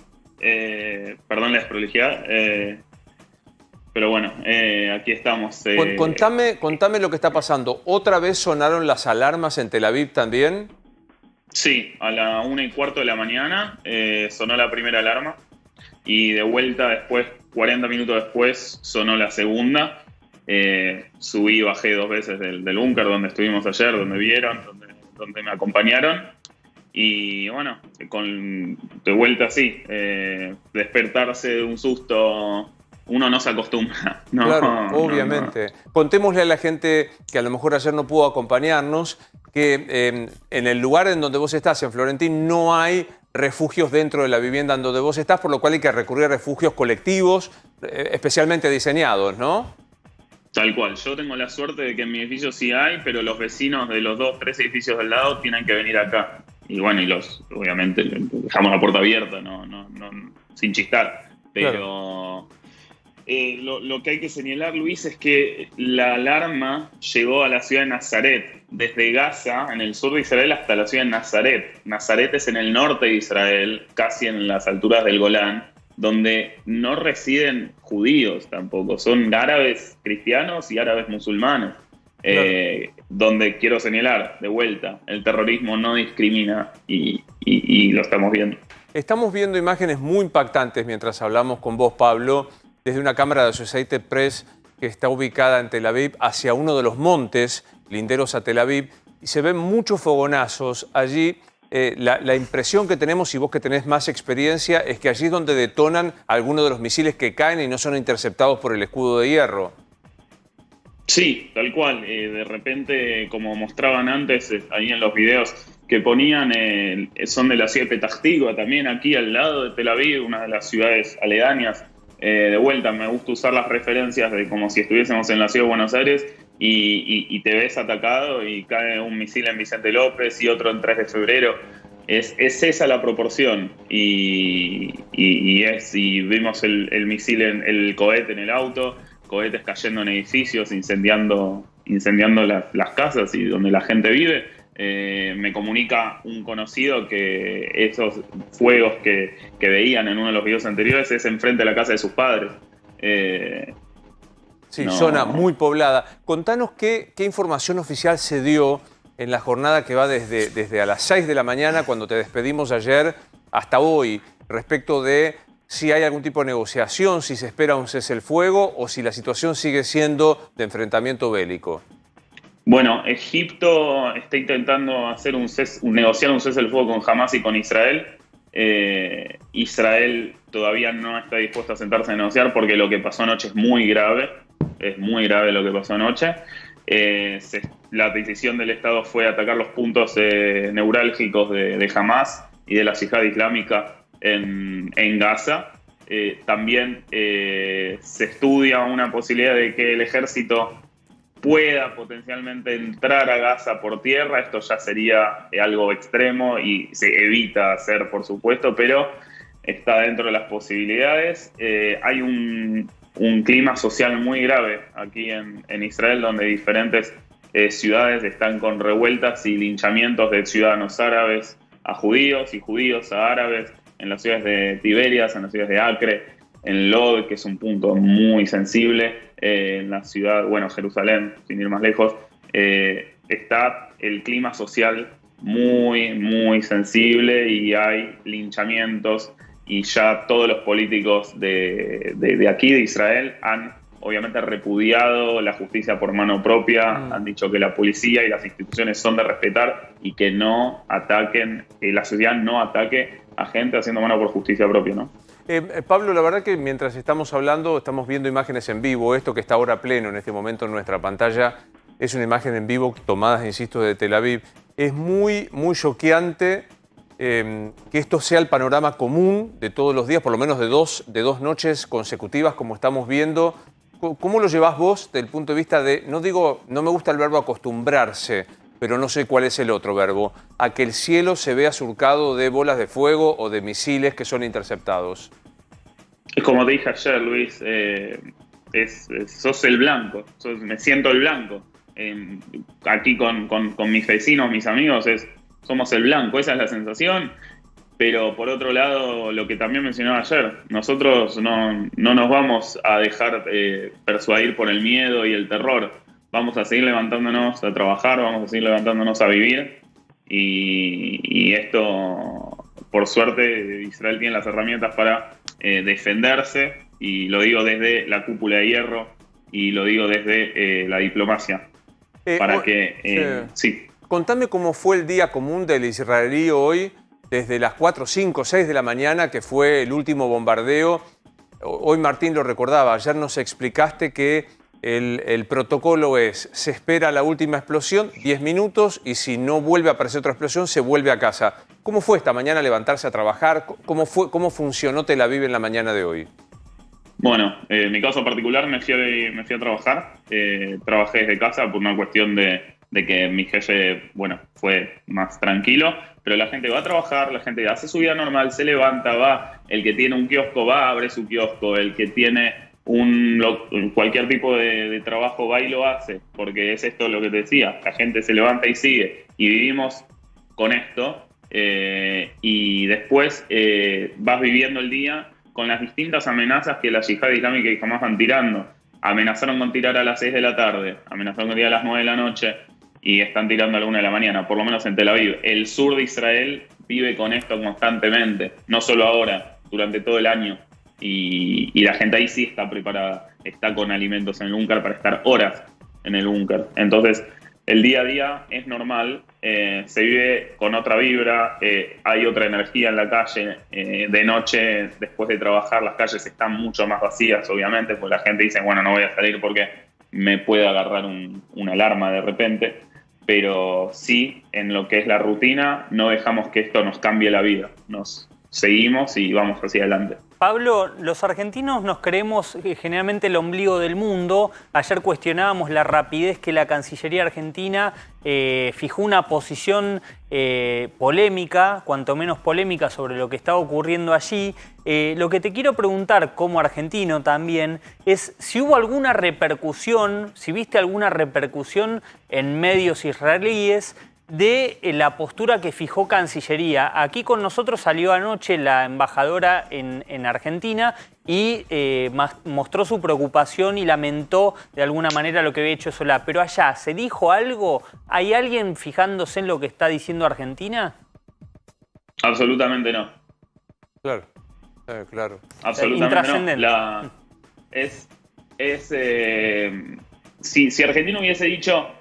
Perdón la desprolijidad, pero bueno, aquí estamos. Contame lo que está pasando. ¿Otra vez sonaron las alarmas en Tel Aviv también? Sí, a la 1:15 de la mañana sonó la primera alarma y de vuelta después, 40 minutos después, sonó la segunda. Subí y bajé 2 veces del búnker donde estuvimos ayer, donde vieron, donde me acompañaron. Y bueno, de vuelta sí, despertarse de un susto, uno no se acostumbra. No, claro, obviamente. No. Contémosle a la gente que a lo mejor ayer no pudo acompañarnos que en el lugar en donde vos estás, en Florentín, no hay refugios dentro de la vivienda en donde vos estás, por lo cual hay que recurrir a refugios colectivos, especialmente diseñados, ¿no? Tal cual. Yo tengo la suerte de que en mi edificio sí hay, pero los vecinos de los 2, 3 edificios del lado tienen que venir acá. Y bueno, obviamente dejamos la puerta abierta, no, sin chistar. Pero lo que hay que señalar, Luis, es que la alarma llegó a la ciudad de Nazaret, desde Gaza, en el sur de Israel, hasta la ciudad de Nazaret. Nazaret es en el norte de Israel, casi en las alturas del Golán, donde no residen judíos tampoco, son árabes cristianos y árabes musulmanes. Donde quiero señalar, de vuelta, el terrorismo no discrimina y lo estamos viendo. Estamos viendo imágenes muy impactantes mientras hablamos con vos, Pablo, desde una cámara de Associated Press que está ubicada en Tel Aviv, hacia uno de los montes linderos a Tel Aviv, y se ven muchos fogonazos allí. La impresión que tenemos, y vos que tenés más experiencia, es que allí es donde detonan algunos de los misiles que caen y no son interceptados por el escudo de hierro. Sí, tal cual. De repente, como mostraban antes ahí en los videos que ponían, son de la ciudad de Petah Tikva, también aquí al lado de Tel Aviv, una de las ciudades aledañas. De vuelta, me gusta usar las referencias de como si estuviésemos en la ciudad de Buenos Aires y te ves atacado y cae un misil en Vicente López y otro en 3 de febrero. Es esa la proporción. Y vimos el misil, el cohete en el auto, cohetes cayendo en edificios, incendiando las casas y donde la gente vive. Me comunica un conocido que esos fuegos que veían en uno de los videos anteriores es enfrente de la casa de sus padres. Sí, zona muy poblada. Contanos qué información oficial se dio en la jornada que va desde a las 6 de la mañana, cuando te despedimos ayer, hasta hoy, respecto de si hay algún tipo de negociación, si se espera un cese el fuego o si la situación sigue siendo de enfrentamiento bélico. Bueno, Egipto está intentando negociar un cese el fuego con Hamas y con Israel. Israel todavía no está dispuesto a sentarse a negociar porque lo que pasó anoche es muy grave. Es muy grave lo que pasó anoche. La decisión del Estado fue atacar los puntos neurálgicos de Hamas y de la yihad islámica en Gaza. También se estudia una posibilidad de que el ejército pueda potencialmente entrar a Gaza por tierra. Esto ya sería algo extremo y se evita hacer, por supuesto, pero está dentro de las posibilidades. Hay un clima social muy grave aquí en Israel, donde diferentes ciudades están con revueltas y linchamientos de ciudadanos árabes a judíos y judíos a árabes, en las ciudades de Tiberias, en las ciudades de Acre, en Lod, que es un punto muy sensible, en la ciudad, Jerusalén, sin ir más lejos, está el clima social muy, muy sensible y hay linchamientos, y ya todos los políticos de aquí, de Israel, han obviamente repudiado la justicia por mano propia, han dicho que la policía y las instituciones son de respetar y que no ataquen, que la sociedad no ataque a gente haciendo mano por justicia propia, ¿no? Pablo, la verdad que mientras estamos hablando, estamos viendo imágenes en vivo. Esto que está ahora a pleno en este momento en nuestra pantalla es una imagen en vivo tomada, insisto, de Tel Aviv. Es muy, muy choqueante que esto sea el panorama común de todos los días, por lo menos de dos noches consecutivas, como estamos viendo. ¿Cómo lo llevas vos del punto de vista de, no me gusta el verbo acostumbrarse, pero no sé cuál es el otro verbo, a que el cielo se vea surcado de bolas de fuego o de misiles que son interceptados? Es como te dije ayer, Luis, sos el blanco, me siento el blanco. Aquí con mis vecinos, mis amigos, somos el blanco, esa es la sensación. Pero por otro lado, lo que también mencionaba ayer, nosotros no nos vamos a dejar persuadir por el miedo y el terror. Vamos a seguir levantándonos a trabajar, vamos a seguir levantándonos a vivir. Y esto, por suerte, Israel tiene las herramientas para defenderse. Y lo digo desde la cúpula de hierro y lo digo desde la diplomacia. Sí. Contame cómo fue el día común del israelí hoy, desde las 4, 5, 6 de la mañana, que fue el último bombardeo. Hoy Martín lo recordaba, ayer nos explicaste que el protocolo se espera la última explosión, 10 minutos, y si no vuelve a aparecer otra explosión, se vuelve a casa. ¿Cómo fue esta mañana levantarse a trabajar? ¿Cómo funcionó Tel Aviv en la mañana de hoy? Bueno, en mi caso particular me fui a trabajar. Trabajé desde casa por una cuestión de que mi jefe, fue más tranquilo. Pero la gente va a trabajar, la gente hace su vida normal, se levanta, va. El que tiene un kiosco va, abre su kiosco. El que tiene cualquier tipo de trabajo va y lo hace. Porque es esto lo que te decía, la gente se levanta y sigue. Y vivimos con esto. Y después vas viviendo el día con las distintas amenazas que la yihad islámica y Hamas van tirando. Amenazaron con tirar a las 6 de la tarde, amenazaron con tirar a las 9 de la noche. Y están tirando a la 1 de la mañana, por lo menos en Tel Aviv. El sur de Israel vive con esto constantemente, no solo ahora, durante todo el año. Y la gente ahí sí está preparada, está con alimentos en el búnker para estar horas en el búnker. Entonces, el día a día es normal, se vive con otra vibra, hay otra energía en la calle. De noche, después de trabajar, las calles están mucho más vacías, obviamente, porque la gente dice, no voy a salir porque me puede agarrar una alarma de repente. Pero sí, en lo que es la rutina, no dejamos que esto nos cambie la vida. Nos seguimos y vamos hacia adelante. Pablo, los argentinos nos creemos generalmente el ombligo del mundo. Ayer cuestionábamos la rapidez que la Cancillería argentina fijó una posición polémica, cuanto menos polémica, sobre lo que estaba ocurriendo allí. Lo que te quiero preguntar como argentino también es si hubo alguna repercusión, si viste alguna repercusión en medios israelíes de la postura que fijó Cancillería. Aquí con nosotros salió anoche la embajadora en Argentina y mostró su preocupación y lamentó de alguna manera lo que había hecho Solá. Pero allá, ¿se dijo algo? ¿Hay alguien fijándose en lo que está diciendo Argentina? Absolutamente no. Claro, claro. Absolutamente no. Si Argentina hubiese dicho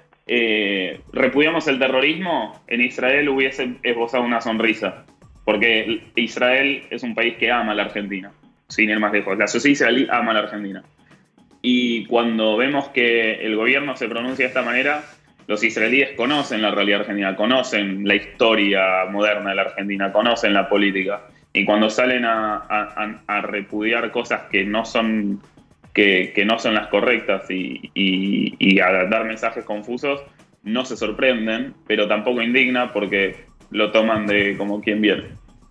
repudiamos el terrorismo, en Israel hubiese esbozado una sonrisa, porque Israel es un país que ama a la Argentina, sin ir más lejos. La sociedad israelí ama a la Argentina. Y cuando vemos que el gobierno se pronuncia de esta manera, Los israelíes conocen la realidad argentina, conocen la historia moderna de la Argentina, conocen la política. Y cuando salen a repudiar cosas que no son, que no son las correctas y a dar mensajes confusos, no se sorprenden, pero tampoco indigna porque lo toman de como quien viene.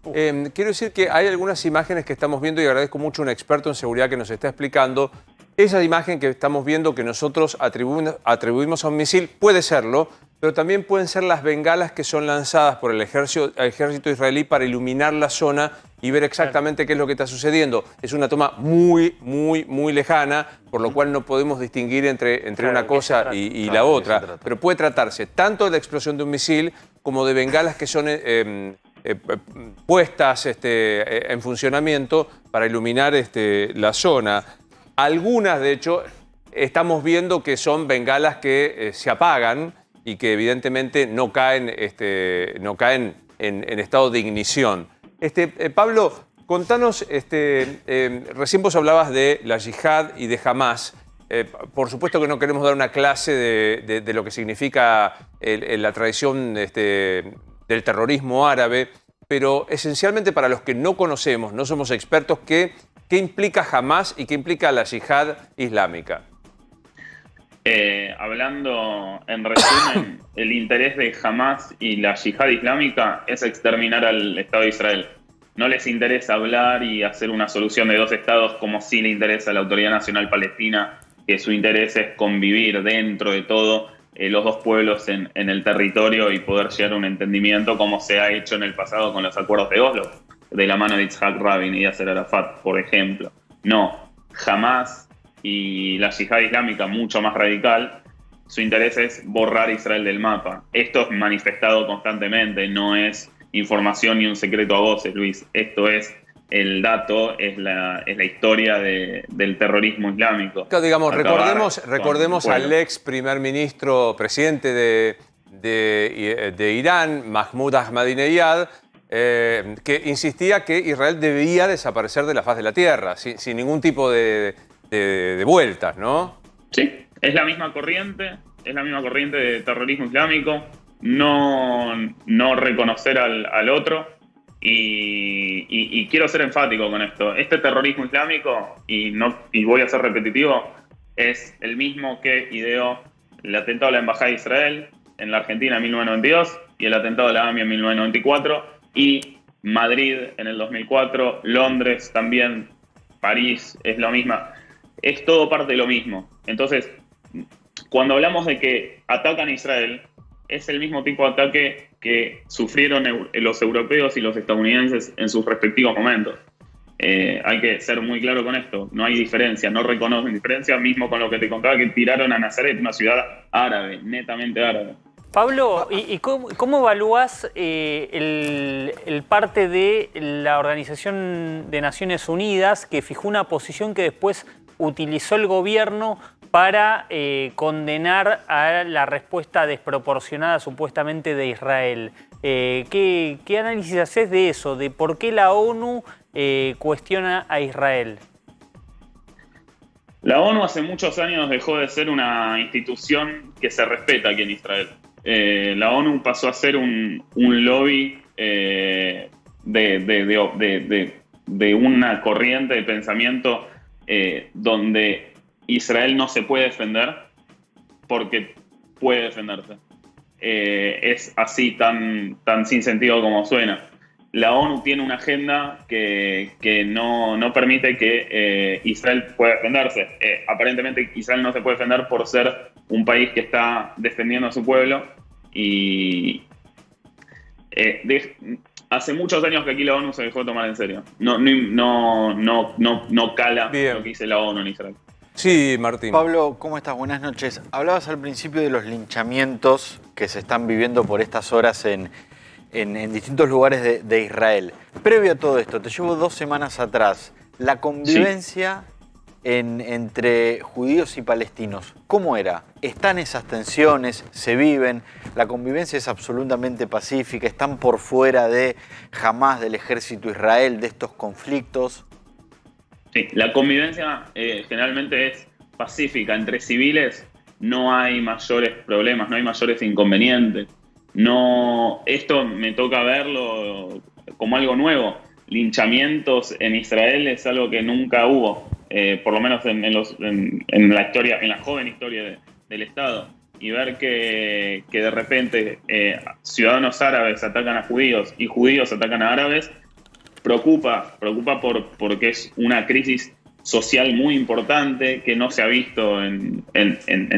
Quiero decir que hay algunas imágenes que estamos viendo y agradezco mucho a un experto en seguridad que nos está explicando. Esa imagen que estamos viendo que nosotros atribuimos a un misil puede serlo, pero también pueden ser las bengalas que son lanzadas por el ejército israelí para iluminar la zona y ver exactamente qué es lo que está sucediendo. Es una toma muy lejana, por lo cual no podemos distinguir entre una cosa y la otra. Pero puede tratarse tanto de la explosión de un misil como de bengalas que son puestas en funcionamiento para iluminar la zona. Algunas, de hecho, estamos viendo que son bengalas que se apagan y que evidentemente no caen en estado de ignición. Pablo, contanos, recién vos hablabas de la yihad y de Hamas. Por supuesto que no queremos dar una clase de lo que significa la tradición del terrorismo árabe, pero esencialmente para los que no conocemos, no somos expertos, ¿qué implica Hamas y qué implica la yihad islámica? Hablando en resumen, el interés de Hamas y la yihad islámica es exterminar al Estado de Israel. No les interesa hablar y hacer una solución de dos estados como sí le interesa a la Autoridad Nacional Palestina, que su interés es convivir dentro de todo los dos pueblos en el territorio y poder llegar a un entendimiento como se ha hecho en el pasado con los acuerdos de Oslo, de la mano de Yitzhak Rabin y Yasser Arafat, por ejemplo. No, Hamas y la yihad islámica, mucho más radical, su interés es borrar a Israel del mapa. Esto es manifestado constantemente, no es información ni un secreto a voces, Luis. Esto es el dato, es la historia del terrorismo islámico. Claro, digamos, recordemos al ex primer ministro, presidente de Irán, Mahmoud Ahmadinejad, que insistía que Israel debía desaparecer de la faz de la tierra, sin ningún tipo de vueltas, ¿no? Sí, es la misma corriente de terrorismo islámico, no reconocer al otro. Y quiero ser enfático con esto. Este terrorismo islámico, y voy a ser repetitivo, es el mismo que ideó el atentado a la Embajada de Israel en la Argentina en 1992 y el atentado a la AMIA en 1994 y Madrid en el 2004, Londres también, París es lo mismo. Es todo parte de lo mismo. Entonces, cuando hablamos de que atacan a Israel, es el mismo tipo de ataque que sufrieron los europeos y los estadounidenses en sus respectivos momentos. Hay que ser muy claro con esto. No hay diferencia, no reconocen diferencia, mismo con lo que te contaba que tiraron a Nazaret, una ciudad árabe, netamente árabe. Pablo, ¿y cómo evalúas el parte de la Organización de Naciones Unidas que fijó una posición que después utilizó el gobierno para condenar a la respuesta desproporcionada supuestamente de Israel? ¿Qué análisis haces de eso? ¿De por qué la ONU cuestiona a Israel? La ONU hace muchos años dejó de ser una institución que se respeta aquí en Israel. La ONU pasó a ser un lobby de una corriente de pensamiento donde Israel no se puede defender porque puede defenderse. Es así tan sin sentido como suena. La ONU tiene una agenda que no permite que Israel pueda defenderse. Aparentemente Israel no se puede defender por ser un país que está defendiendo a su pueblo y hace muchos años que aquí la ONU se dejó de tomar en serio. No cala Bien. lo que dice la ONU en Israel. Sí, Martín. Pablo, ¿cómo estás? Buenas noches. Hablabas al principio de los linchamientos que se están viviendo por estas horas en distintos lugares de Israel. Previo a todo esto, te llevo 2 semanas atrás, la convivencia entre judíos y palestinos, ¿cómo era? ¿Están esas tensiones? ¿Se viven? ¿La convivencia es absolutamente pacífica? ¿Están por fuera de Hamas, del ejército de Israel, de estos conflictos? Sí, la convivencia generalmente es pacífica entre civiles no hay mayores problemas, no hay mayores inconvenientes. No, esto me toca verlo como algo nuevo. Linchamientos en Israel es algo que nunca hubo, por lo menos en la historia, en la joven historia del Estado. Y ver que de repente ciudadanos árabes atacan a judíos y judíos atacan a árabes, preocupa porque es una crisis social muy importante que no se ha visto en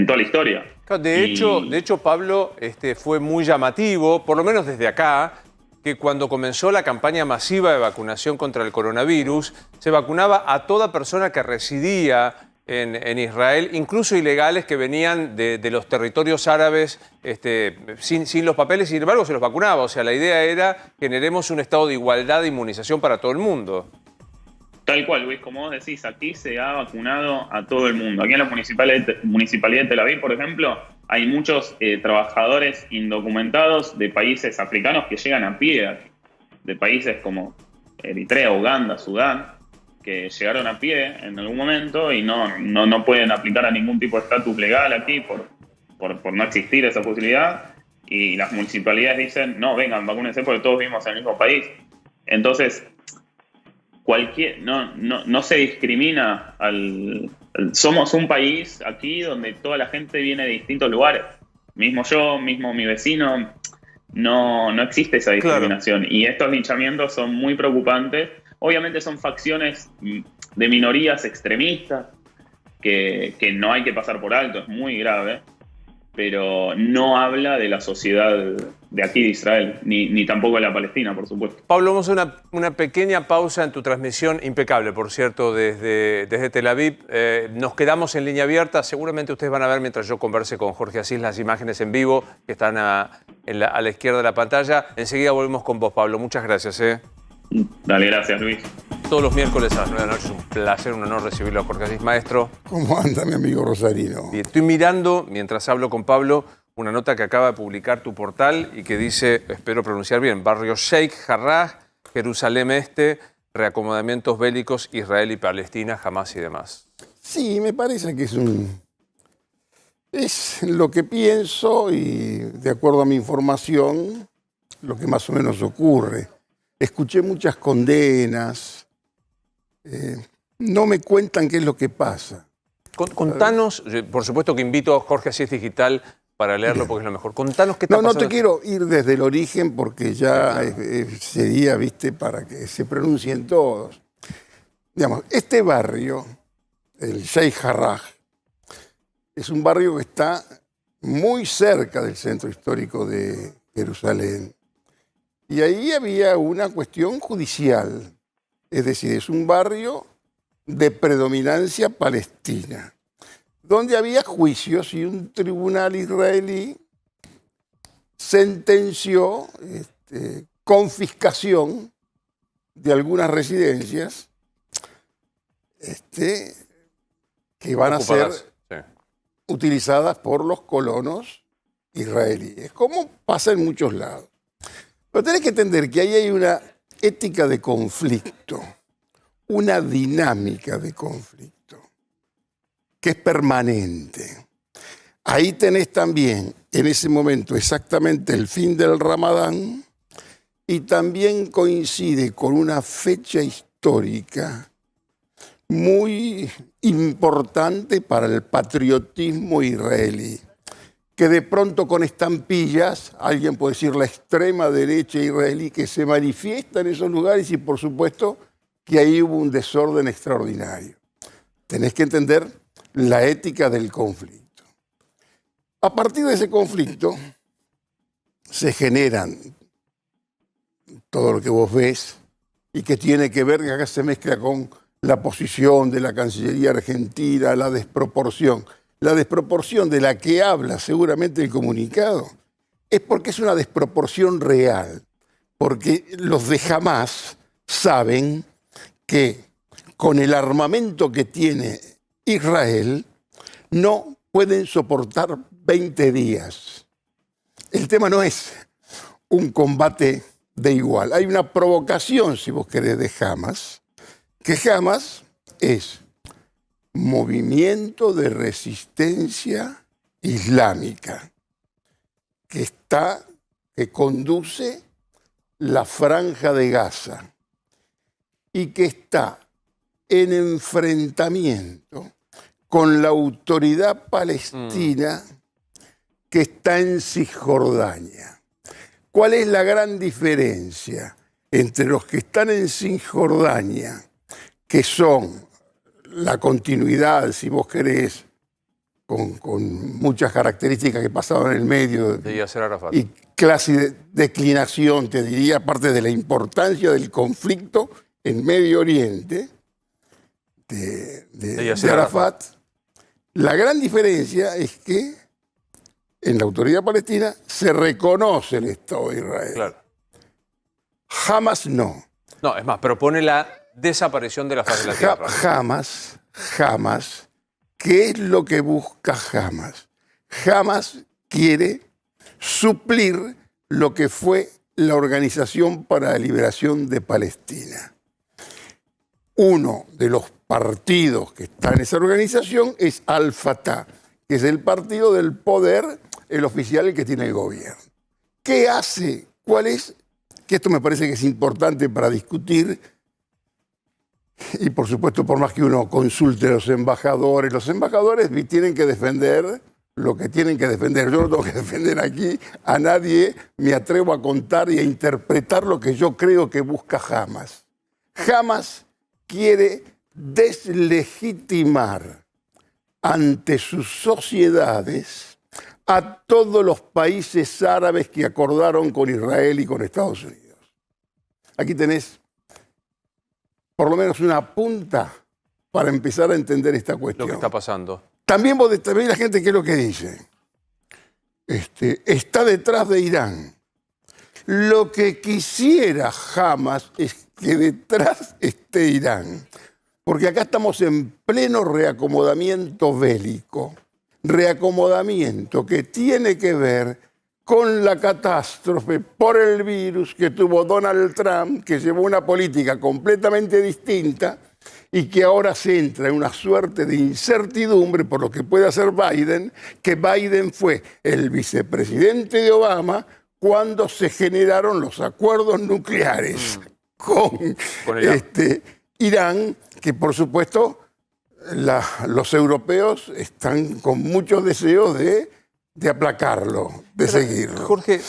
toda la historia. De hecho, Pablo, fue muy llamativo, por lo menos desde acá, que cuando comenzó la campaña masiva de vacunación contra el coronavirus, se vacunaba a toda persona que residía en Israel, incluso ilegales que venían de los territorios árabes sin los papeles, sin embargo se los vacunaba. O sea, la idea era generemos un estado de igualdad de inmunización para todo el mundo. Tal cual, Luis, como vos decís, aquí se ha vacunado a todo el mundo. Aquí en la Municipalidad de Tel Aviv, por ejemplo, hay muchos trabajadores indocumentados de países africanos que llegan a pie, de países como Eritrea, Uganda, Sudán, que llegaron a pie en algún momento y no pueden aplicar a ningún tipo de estatus legal aquí por no existir esa posibilidad. Y las municipalidades dicen, no, vengan, vacúnense porque todos vivimos en el mismo país. Entonces, no se discrimina somos un país aquí donde toda la gente viene de distintos lugares. Mismo yo, mismo mi vecino, no existe esa discriminación. Claro. Y estos linchamientos son muy preocupantes. Obviamente son facciones de minorías extremistas que no hay que pasar por alto, es muy grave, pero no habla de la sociedad de aquí de Israel, ni tampoco de la Palestina, por supuesto. Pablo, vamos a hacer una pequeña pausa en tu transmisión, impecable, por cierto, desde Tel Aviv. Nos quedamos en línea abierta, seguramente ustedes van a ver mientras yo converse con Jorge Asís las imágenes en vivo que están a la izquierda de la pantalla. Enseguida volvemos con vos, Pablo. Muchas gracias. Dale, gracias, Luis. Todos los miércoles a las 9 de la noche es un placer, un honor recibirlo a Jorge Asís. Maestro. ¿Cómo anda mi amigo Rosarino? Bien, estoy mirando, mientras hablo con Pablo, una nota que acaba de publicar tu portal y que dice, espero pronunciar bien, Barrio Sheikh Jarrah, Jerusalén Este, reacomodamientos bélicos Israel y Palestina, Hamas y demás. Sí, me parece que es lo que pienso y de acuerdo a mi información, lo que más o menos ocurre. Escuché muchas condenas, no me cuentan qué es lo que pasa. Contanos, por supuesto que invito a Jorge Asís Digital para leerlo porque es lo mejor. Contanos qué está pasando. No te quiero ir desde el origen porque ya sería, viste, para que se pronuncien todos. Digamos, este barrio, el Sheikh Jarrah, es un barrio que está muy cerca del centro histórico de Jerusalén. Y ahí había una cuestión judicial, es decir, es un barrio de predominancia palestina, donde había juicios y un tribunal israelí sentenció confiscación de algunas residencias que van a ser utilizadas por los colonos israelíes, como pasa en muchos lados. Pero tenés que entender que ahí hay una ética de conflicto, una dinámica de conflicto, que es permanente. Ahí tenés también, en ese momento, exactamente el fin del Ramadán, y también coincide con una fecha histórica muy importante para el patriotismo israelí, que de pronto con estampillas, alguien puede decir la extrema derecha israelí, que se manifiesta en esos lugares y por supuesto que ahí hubo un desorden extraordinario. Tenés que entender la ética del conflicto. A partir de ese conflicto se generan todo lo que vos ves y que tiene que ver, que acá se mezcla con la posición de la Cancillería Argentina, la desproporción. La desproporción de la que habla seguramente el comunicado es porque es una desproporción real, porque los de Hamás saben que con el armamento que tiene Israel no pueden soportar 20 días. El tema no es un combate de igual. Hay una provocación, si vos querés, de Hamás, que Hamás es movimiento de resistencia islámica que conduce la Franja de Gaza y que está en enfrentamiento con la autoridad palestina que está en Cisjordania. ¿Cuál es la gran diferencia entre los que están en Cisjordania, que son la continuidad, si vos querés, con muchas características que pasaban en el medio de Yasser Arafat, y clase de declinación, te diría, aparte de la importancia del conflicto en Medio Oriente de Arafat, la gran diferencia es que en la autoridad palestina se reconoce el Estado de Israel. Claro. Hamas no. No, es más, propone la desaparición de la faz de la tierra. Hamas, ¿qué es lo que busca Hamas? Hamas quiere suplir lo que fue la Organización para la Liberación de Palestina. Uno de los partidos que está en esa organización es Al-Fatah, que es el partido del poder, el oficial, el que tiene el gobierno. ¿Qué hace? ¿Cuál es? Que esto me parece que es importante para discutir, y por supuesto, por más que uno consulte a los embajadores tienen que defender lo que tienen que defender. Yo no tengo que defender aquí a nadie, me atrevo a contar y a interpretar lo que yo creo que busca Hamas. Hamas quiere deslegitimar ante sus sociedades a todos los países árabes que acordaron con Israel y con Estados Unidos. Aquí tenés por lo menos una punta para empezar a entender esta cuestión. Lo que está pasando. También la gente, ¿qué es lo que dice? Está detrás de Irán. Lo que quisiera Hamas es que detrás esté Irán. Porque acá estamos en pleno reacomodamiento bélico. Reacomodamiento que tiene que ver con la catástrofe por el virus que tuvo Donald Trump, que llevó una política completamente distinta y que ahora se entra en una suerte de incertidumbre por lo que puede hacer Biden, que Biden fue el vicepresidente de Obama cuando se generaron los acuerdos nucleares con Irán, que por supuesto los europeos están con muchos deseos de aplacarlo, de seguirlo. Jorge,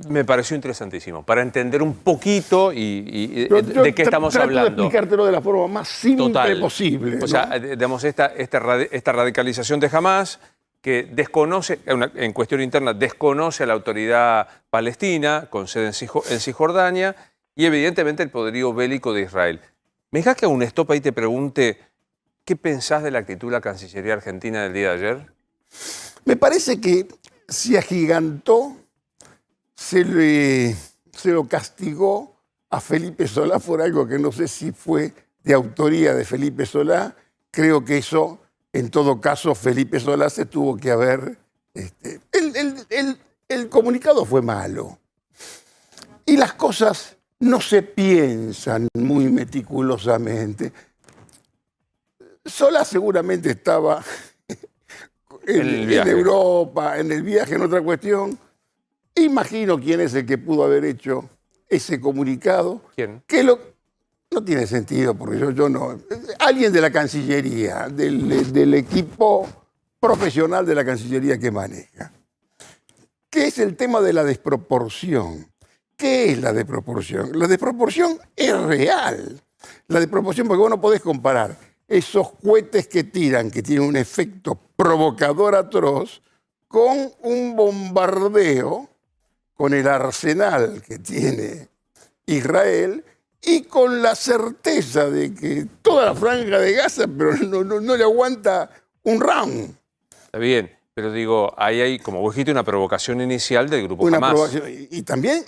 me pareció interesantísimo, para entender un poquito de qué estamos hablando. Trato de explicártelo de la forma más simple posible. O sea, digamos, esta radicalización de Hamas, que desconoce, en cuestión interna, desconoce a la autoridad palestina, con sede en Cisjordania, y evidentemente el poderío bélico de Israel. ¿Me dejas que haga un stop ahí y te pregunte qué pensás de la actitud de la Cancillería argentina del día de ayer? Me parece que se agigantó, se lo castigó a Felipe Solá por algo que no sé si fue de autoría de Felipe Solá. Creo que eso, en todo caso, Felipe Solá se tuvo que haber... El comunicado fue malo. Y las cosas no se piensan muy meticulosamente. Solá seguramente estaba... En Europa, en el viaje, en otra cuestión. Imagino quién es el que pudo haber hecho ese comunicado. ¿Quién? Que no tiene sentido, porque yo no... Alguien de la Cancillería, del equipo profesional de la Cancillería que maneja. ¿Qué es el tema de la desproporción? ¿Qué es la desproporción? La desproporción es real. La desproporción, porque vos no podés comparar esos cohetes que tiran, que tienen un efecto provocador atroz, con un bombardeo, con el arsenal que tiene Israel y con la certeza de que toda la franja de Gaza pero no le aguanta un round. Está bien, pero digo, ahí hay, como vos dijiste, una provocación inicial del grupo Hamas. Y también,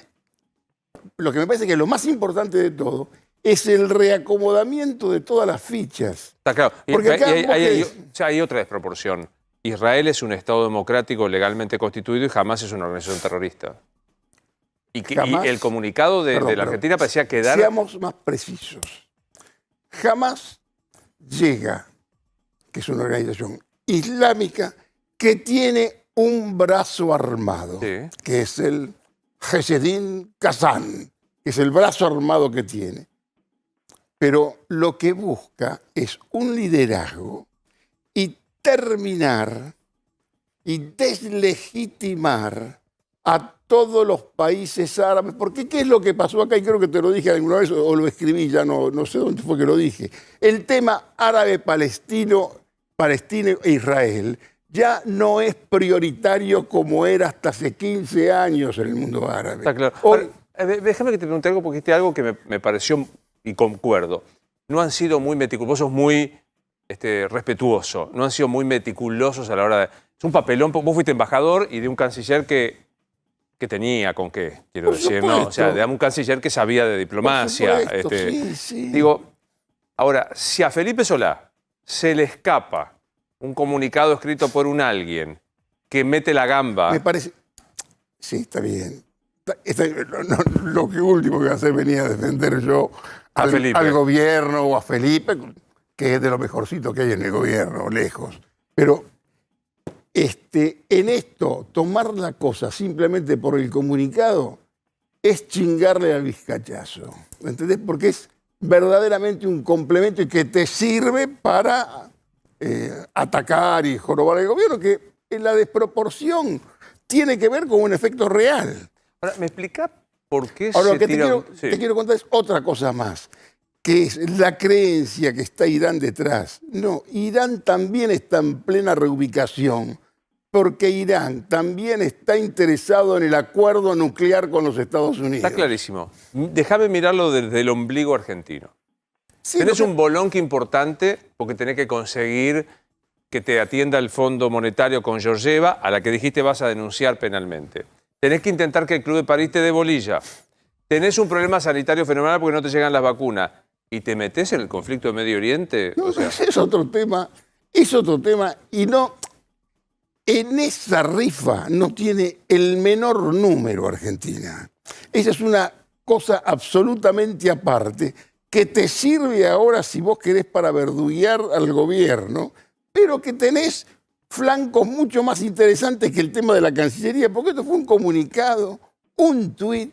lo que me parece que es lo más importante de todo, es el reacomodamiento de todas las fichas. Está claro. Porque acá hay otra desproporción. Israel es un Estado democrático legalmente constituido y Hamas es una organización terrorista. Y el comunicado de la Argentina parecía quedar... Seamos más precisos. Hamas llega, que es una organización islámica que tiene un brazo armado, Sí. que es el Hezedin Kazan, que es el brazo armado que tiene. Pero lo que busca es un liderazgo y terminar y deslegitimar a todos los países árabes. Porque ¿qué es lo que pasó acá? Y creo que te lo dije alguna vez o lo escribí, ya no sé dónde fue que lo dije. El tema árabe-palestino, Palestina e Israel, ya no es prioritario como era hasta hace 15 años en el mundo árabe. Está claro. Hoy, Ahora, déjame que te pregunte algo, porque este algo que me pareció, y concuerdo. No han sido muy meticulosos, muy respetuoso. No han sido muy meticulosos a la hora de... Es un papelón, vos fuiste embajador y de un canciller que tenía con qué, quiero Por decir, ¿no? O sea, supuesto. de un canciller que sabía de diplomacia. Por supuesto, sí. Digo, ahora, si a Felipe Solá se le escapa un comunicado escrito por un alguien que mete la gamba... me parece... Sí, está bien. Lo que último que iba a hacer venía a defender yo al gobierno o a Felipe, que es de lo mejorcito que hay en el gobierno, lejos. Pero en esto, tomar la cosa simplemente por el comunicado es chingarle al vizcachazo. ¿Entendés? Porque es verdaderamente un complemento y que te sirve para atacar y jorobar al gobierno, que en la desproporción tiene que ver con un efecto real. Ahora, ¿me explica por qué Ahora, se lo que tira... te quiero contar es otra cosa más, que es la creencia que está Irán detrás. No, Irán también está en plena reubicación, porque Irán también está interesado en el acuerdo nuclear con los Estados Unidos. Está clarísimo. Déjame mirarlo desde el ombligo argentino. Sí, tenés un bolonque importante porque tenés que conseguir que te atienda el Fondo Monetario con Georgieva, a la que dijiste vas a denunciar penalmente. Tenés que intentar que el Club de París te dé bolilla. Tenés un problema sanitario fenomenal porque no te llegan las vacunas. ¿Y te metés en el conflicto de Medio Oriente? No, O sea, es otro tema, y no... En esa rifa no tiene el menor número Argentina. Esa es una cosa absolutamente aparte que te sirve ahora si vos querés para verduguear al gobierno, pero que tenés flancos mucho más interesantes que el tema de la Cancillería, porque esto fue un comunicado, un tuit,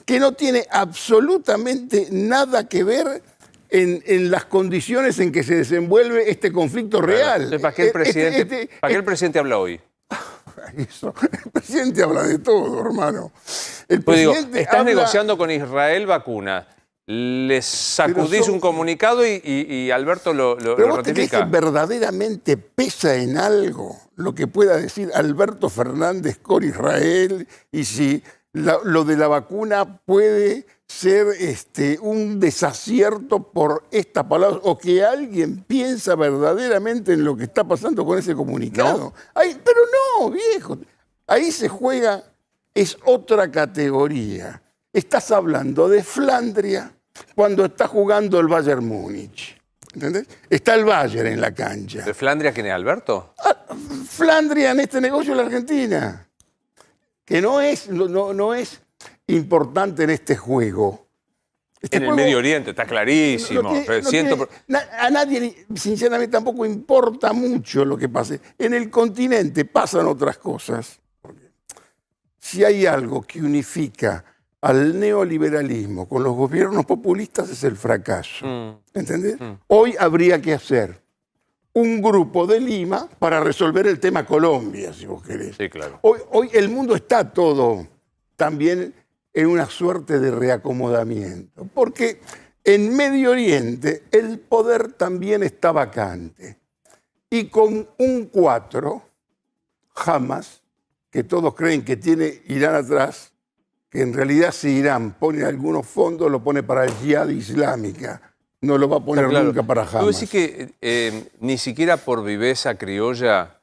que no tiene absolutamente nada que ver en las condiciones en que se desenvuelve este conflicto real. entonces, ¿para qué el presidente habla hoy? Eso. El presidente habla de todo, hermano. El Pues digo, presidente estás habla... negociando con Israel vacunas, les sacudís un comunicado y Alberto lo Pero vos te crees ratifica. que verdaderamente pesa en algo lo que pueda decir Alberto Fernández con Israel y si lo de la vacuna puede ser un desacierto por esta palabra o que alguien piensa verdaderamente en lo que está pasando con ese comunicado. ¿No? Pero no, viejo. Ahí se juega, es otra categoría. Estás hablando de Flandria cuando está jugando el Bayern Múnich. ¿Entendés? Está el Bayern en la cancha. ¿De Flandria quién es, Alberto? Flandria en este negocio es la Argentina, que no es importante en este juego. En el Medio Oriente, está clarísimo. A nadie, sinceramente, tampoco importa mucho lo que pase. En el continente pasan otras cosas. Si hay algo que unifica al neoliberalismo con los gobiernos populistas es el fracaso. ¿Entendés? Hoy habría que hacer un grupo de Lima para resolver el tema Colombia, si vos querés. Sí, claro. Hoy el mundo está todo también en una suerte de reacomodamiento, porque en Medio Oriente el poder también está vacante. Y con un 4, Hamas, que todos creen que tiene Irán atrás, que en realidad si Irán pone algunos fondos, lo pone para el Jihad Islámica, no lo va a poner nunca para Hamas. ¿Tú decís que ni siquiera por viveza criolla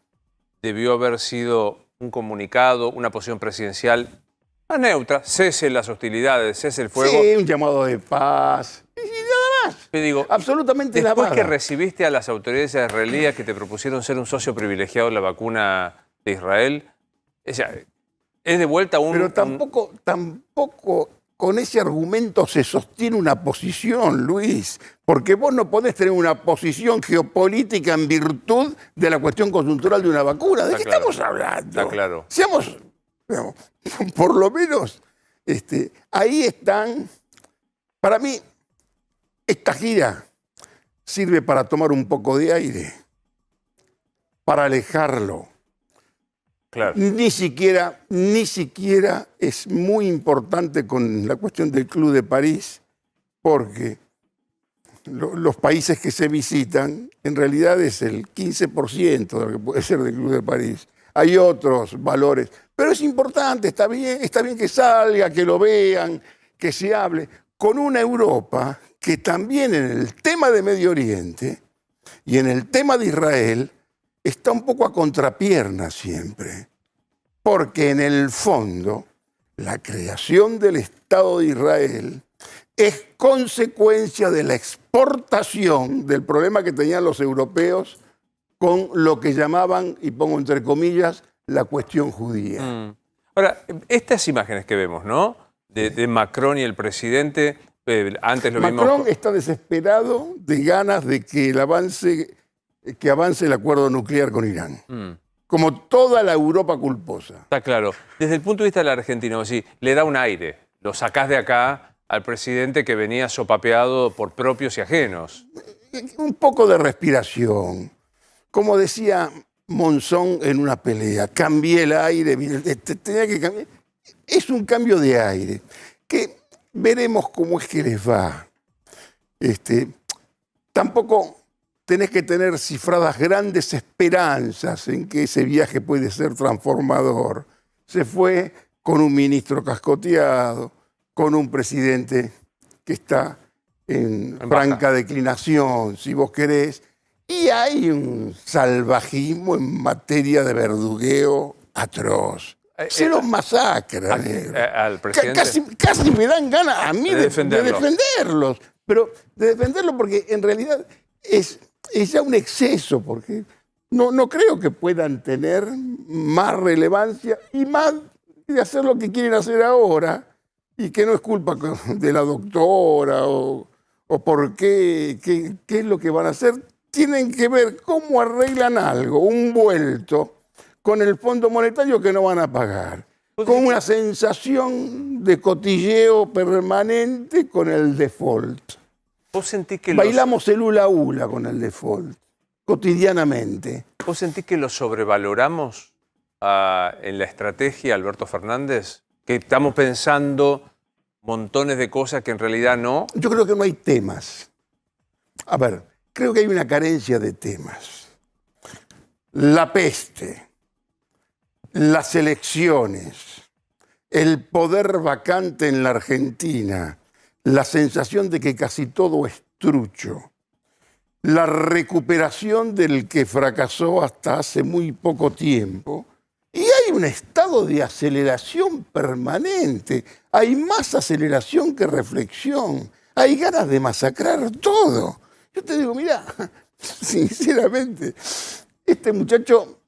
debió haber sido un comunicado, una posición presidencial más neutra, cese las hostilidades, cese el fuego? Sí, un llamado de paz. Y nada más. Te digo, absolutamente nada después más. que recibiste a las autoridades israelíes que te propusieron ser un socio privilegiado de la vacuna de Israel, es de vuelta un... Pero tampoco con ese argumento se sostiene una posición, Luis, porque vos no podés tener una posición geopolítica en virtud de la cuestión coyuntural de una vacuna. ¿De qué estamos hablando? Está claro. Seamos, digamos, por lo menos, ahí están. Para mí, esta gira sirve para tomar un poco de aire, para alejarlo. Claro. Ni siquiera es muy importante con la cuestión del Club de París, porque los países que se visitan, en realidad es el 15% de lo que puede ser del Club de París. Hay otros valores, pero es importante, está bien que salga, que lo vean, que se hable, con una Europa que también en el tema de Medio Oriente y en el tema de Israel está un poco a contrapierna siempre, porque en el fondo la creación del Estado de Israel es consecuencia de la exportación del problema que tenían los europeos con lo que llamaban, y pongo entre comillas, la cuestión judía. Ahora, estas imágenes que vemos, ¿no? De Macron y el presidente, antes lo vimos... Macron está desesperado de ganas de que avance el acuerdo nuclear con Irán. Como toda la Europa culposa. Está claro. Desde el punto de vista del argentino, sí, le da un aire. Lo sacás de acá al presidente que venía sopapeado por propios y ajenos. Un poco de respiración. Como decía Monzón en una pelea, cambié el aire, tenía que cambiar. Es un cambio de aire, que veremos cómo es que les va. Tampoco tenés que tener cifradas grandes esperanzas en que ese viaje puede ser transformador. Se fue con un ministro cascoteado, con un presidente que está en franca declinación, si vos querés, y hay un salvajismo en materia de verdugueo atroz. Se los masacra. Al presidente. Casi me dan ganas a mí de defenderlos. Pero de defenderlos porque en realidad es ya un exceso, porque no creo que puedan tener más relevancia y más de hacer lo que quieren hacer ahora, y que no es culpa de la doctora o por qué es lo que van a hacer. Tienen que ver cómo arreglan algo, un vuelto, con el Fondo Monetario que no van a pagar, con una sensación de cotilleo permanente con el default. ¿Vos sentís que bailamos el hula hula con el default, cotidianamente? ¿Vos sentís que lo sobrevaloramos en la estrategia, Alberto Fernández? ¿Que estamos pensando montones de cosas que en realidad no? Yo creo que no hay temas. A ver, creo que hay una carencia de temas. La peste, las elecciones, el poder vacante en la Argentina, la sensación de que casi todo es trucho, la recuperación del que fracasó hasta hace muy poco tiempo, y hay un estado de aceleración permanente. Hay más aceleración que reflexión. Hay ganas de masacrar todo. Yo te digo, mira, sinceramente, este muchacho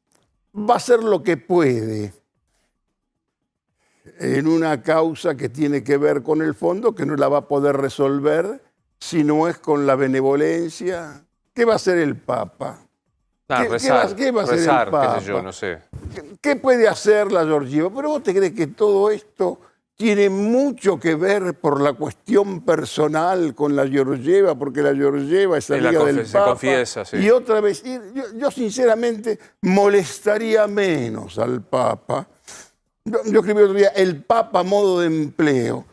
va a hacer lo que puede en una causa que tiene que ver con el fondo, que no la va a poder resolver si no es con la benevolencia. ¿Qué va a hacer el Papa? ¿Qué va a hacer el Papa? Qué sé yo, no sé. ¿Qué puede hacer la Georgieva? Pero vos te crees que todo esto tiene mucho que ver por la cuestión personal con la Georgieva, porque la Georgieva es amiga del Papa. Se confiesa, sí. Y otra vez, yo sinceramente molestaría menos al Papa. Yo escribí otro día, el Papa modo de empleo.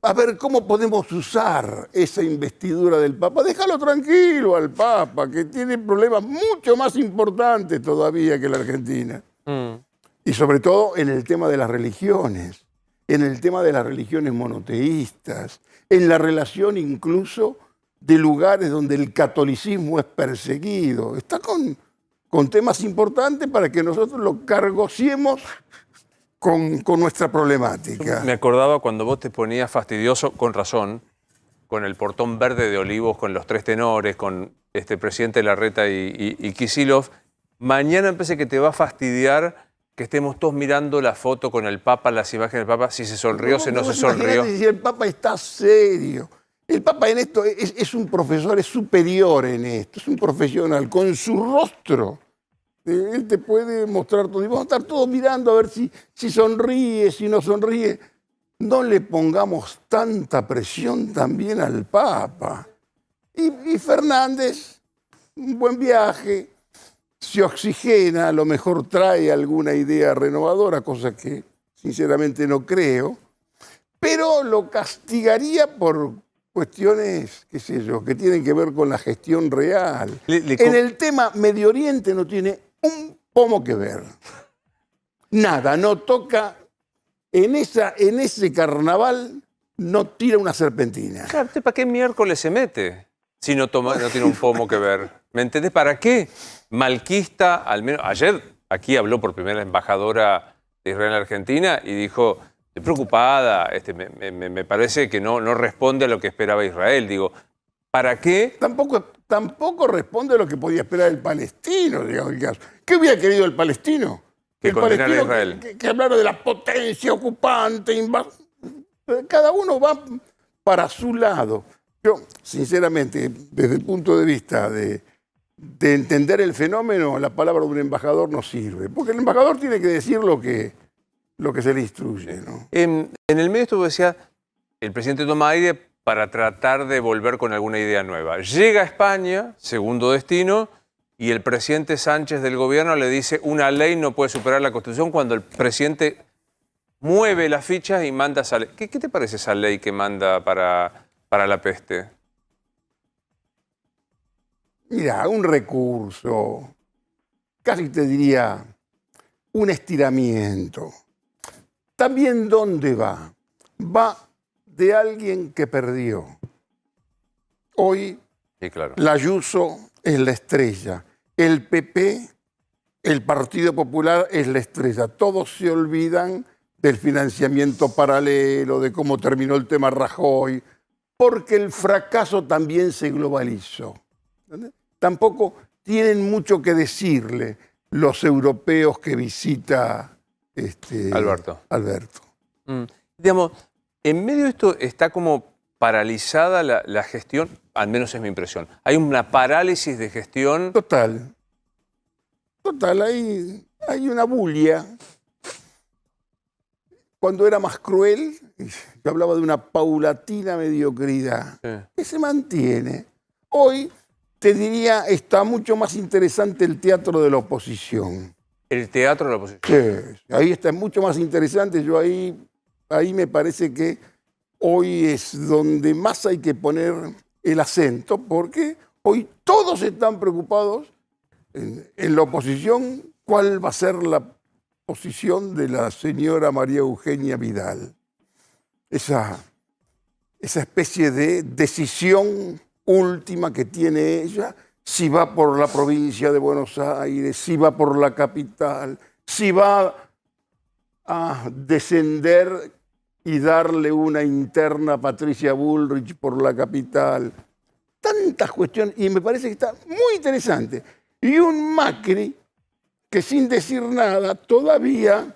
A ver cómo podemos usar esa investidura del Papa. Déjalo tranquilo al Papa, que tiene problemas mucho más importantes todavía que la Argentina. Y sobre todo en el tema de las religiones, en el tema de las religiones monoteístas, en la relación incluso de lugares donde el catolicismo es perseguido. Está con temas importantes para que nosotros lo cargociemos con nuestra problemática. Me acordaba cuando vos te ponías fastidioso, con razón, con el portón verde de Olivos, con los tres tenores, con presidente Larreta y Kicillof. Mañana empecé que te va a fastidiar que estemos todos mirando la foto con el Papa, las imágenes del Papa, si se sonrió, si no se sonrió? Si el Papa está serio. El Papa en esto es un profesor, es superior en esto, es un profesional. Con su rostro, él te puede mostrar todo. Y vamos a estar todos mirando a ver si sonríe, si no sonríe. No le pongamos tanta presión también al Papa. Y Fernández, un buen viaje, se oxigena, a lo mejor trae alguna idea renovadora, cosa que sinceramente no creo, pero lo castigaría por cuestiones, qué sé yo, que tienen que ver con la gestión real. En el tema Medio Oriente no tiene un pomo que ver. Nada, no toca, en ese carnaval no tira una serpentina. Claro, ¿para qué miércoles se mete si no tiene un pomo que ver? ¿Me entendés? ¿Para qué? Malquista, al menos ayer aquí habló por primera la embajadora de Israel en Argentina y dijo, estoy preocupada, me parece que no responde a lo que esperaba Israel. Digo, ¿para qué? Tampoco responde a lo que podía esperar el palestino, digamos. ¿Qué hubiera querido el palestino? Que condenara a Israel. Que hablara de la potencia ocupante, cada uno va para su lado. Yo, sinceramente, desde el punto de vista de entender el fenómeno, la palabra de un embajador no sirve. Porque el embajador tiene que decir lo que se le instruye, ¿no? En el medio estuvo, decía, el presidente toma aire para tratar de volver con alguna idea nueva. Llega a España, segundo destino, y el presidente Sánchez del gobierno le dice una ley no puede superar la Constitución cuando el presidente mueve las fichas y manda esa ley. ¿Qué te parece esa ley que manda para la peste? Mira, un recurso, casi te diría un estiramiento. También, ¿dónde va? Va de alguien que perdió. Hoy, sí, claro. la Ayuso es la estrella. El PP, el Partido Popular, es la estrella. Todos se olvidan del financiamiento paralelo, de cómo terminó el tema Rajoy, porque el fracaso también se globalizó. ¿Entendés? Tampoco tienen mucho que decirle los europeos que visita Alberto. Digamos, en medio de esto está como paralizada la gestión, al menos es mi impresión. Hay una parálisis de gestión. Total, hay una bulia. Cuando era más cruel, yo hablaba de una paulatina mediocridad que se mantiene. Hoy, te diría, está mucho más interesante el teatro de la oposición. ¿El teatro de la oposición? Sí, ahí está mucho más interesante. Yo ahí me parece que hoy es donde más hay que poner el acento, porque hoy todos están preocupados en la oposición cuál va a ser la posición de la señora María Eugenia Vidal. Esa especie de decisión última que tiene ella, si va por la provincia de Buenos Aires, si va por la capital, si va a descender y darle una interna a Patricia Bullrich por la capital. Tantas cuestiones, y me parece que está muy interesante. Y un Macri que sin decir nada todavía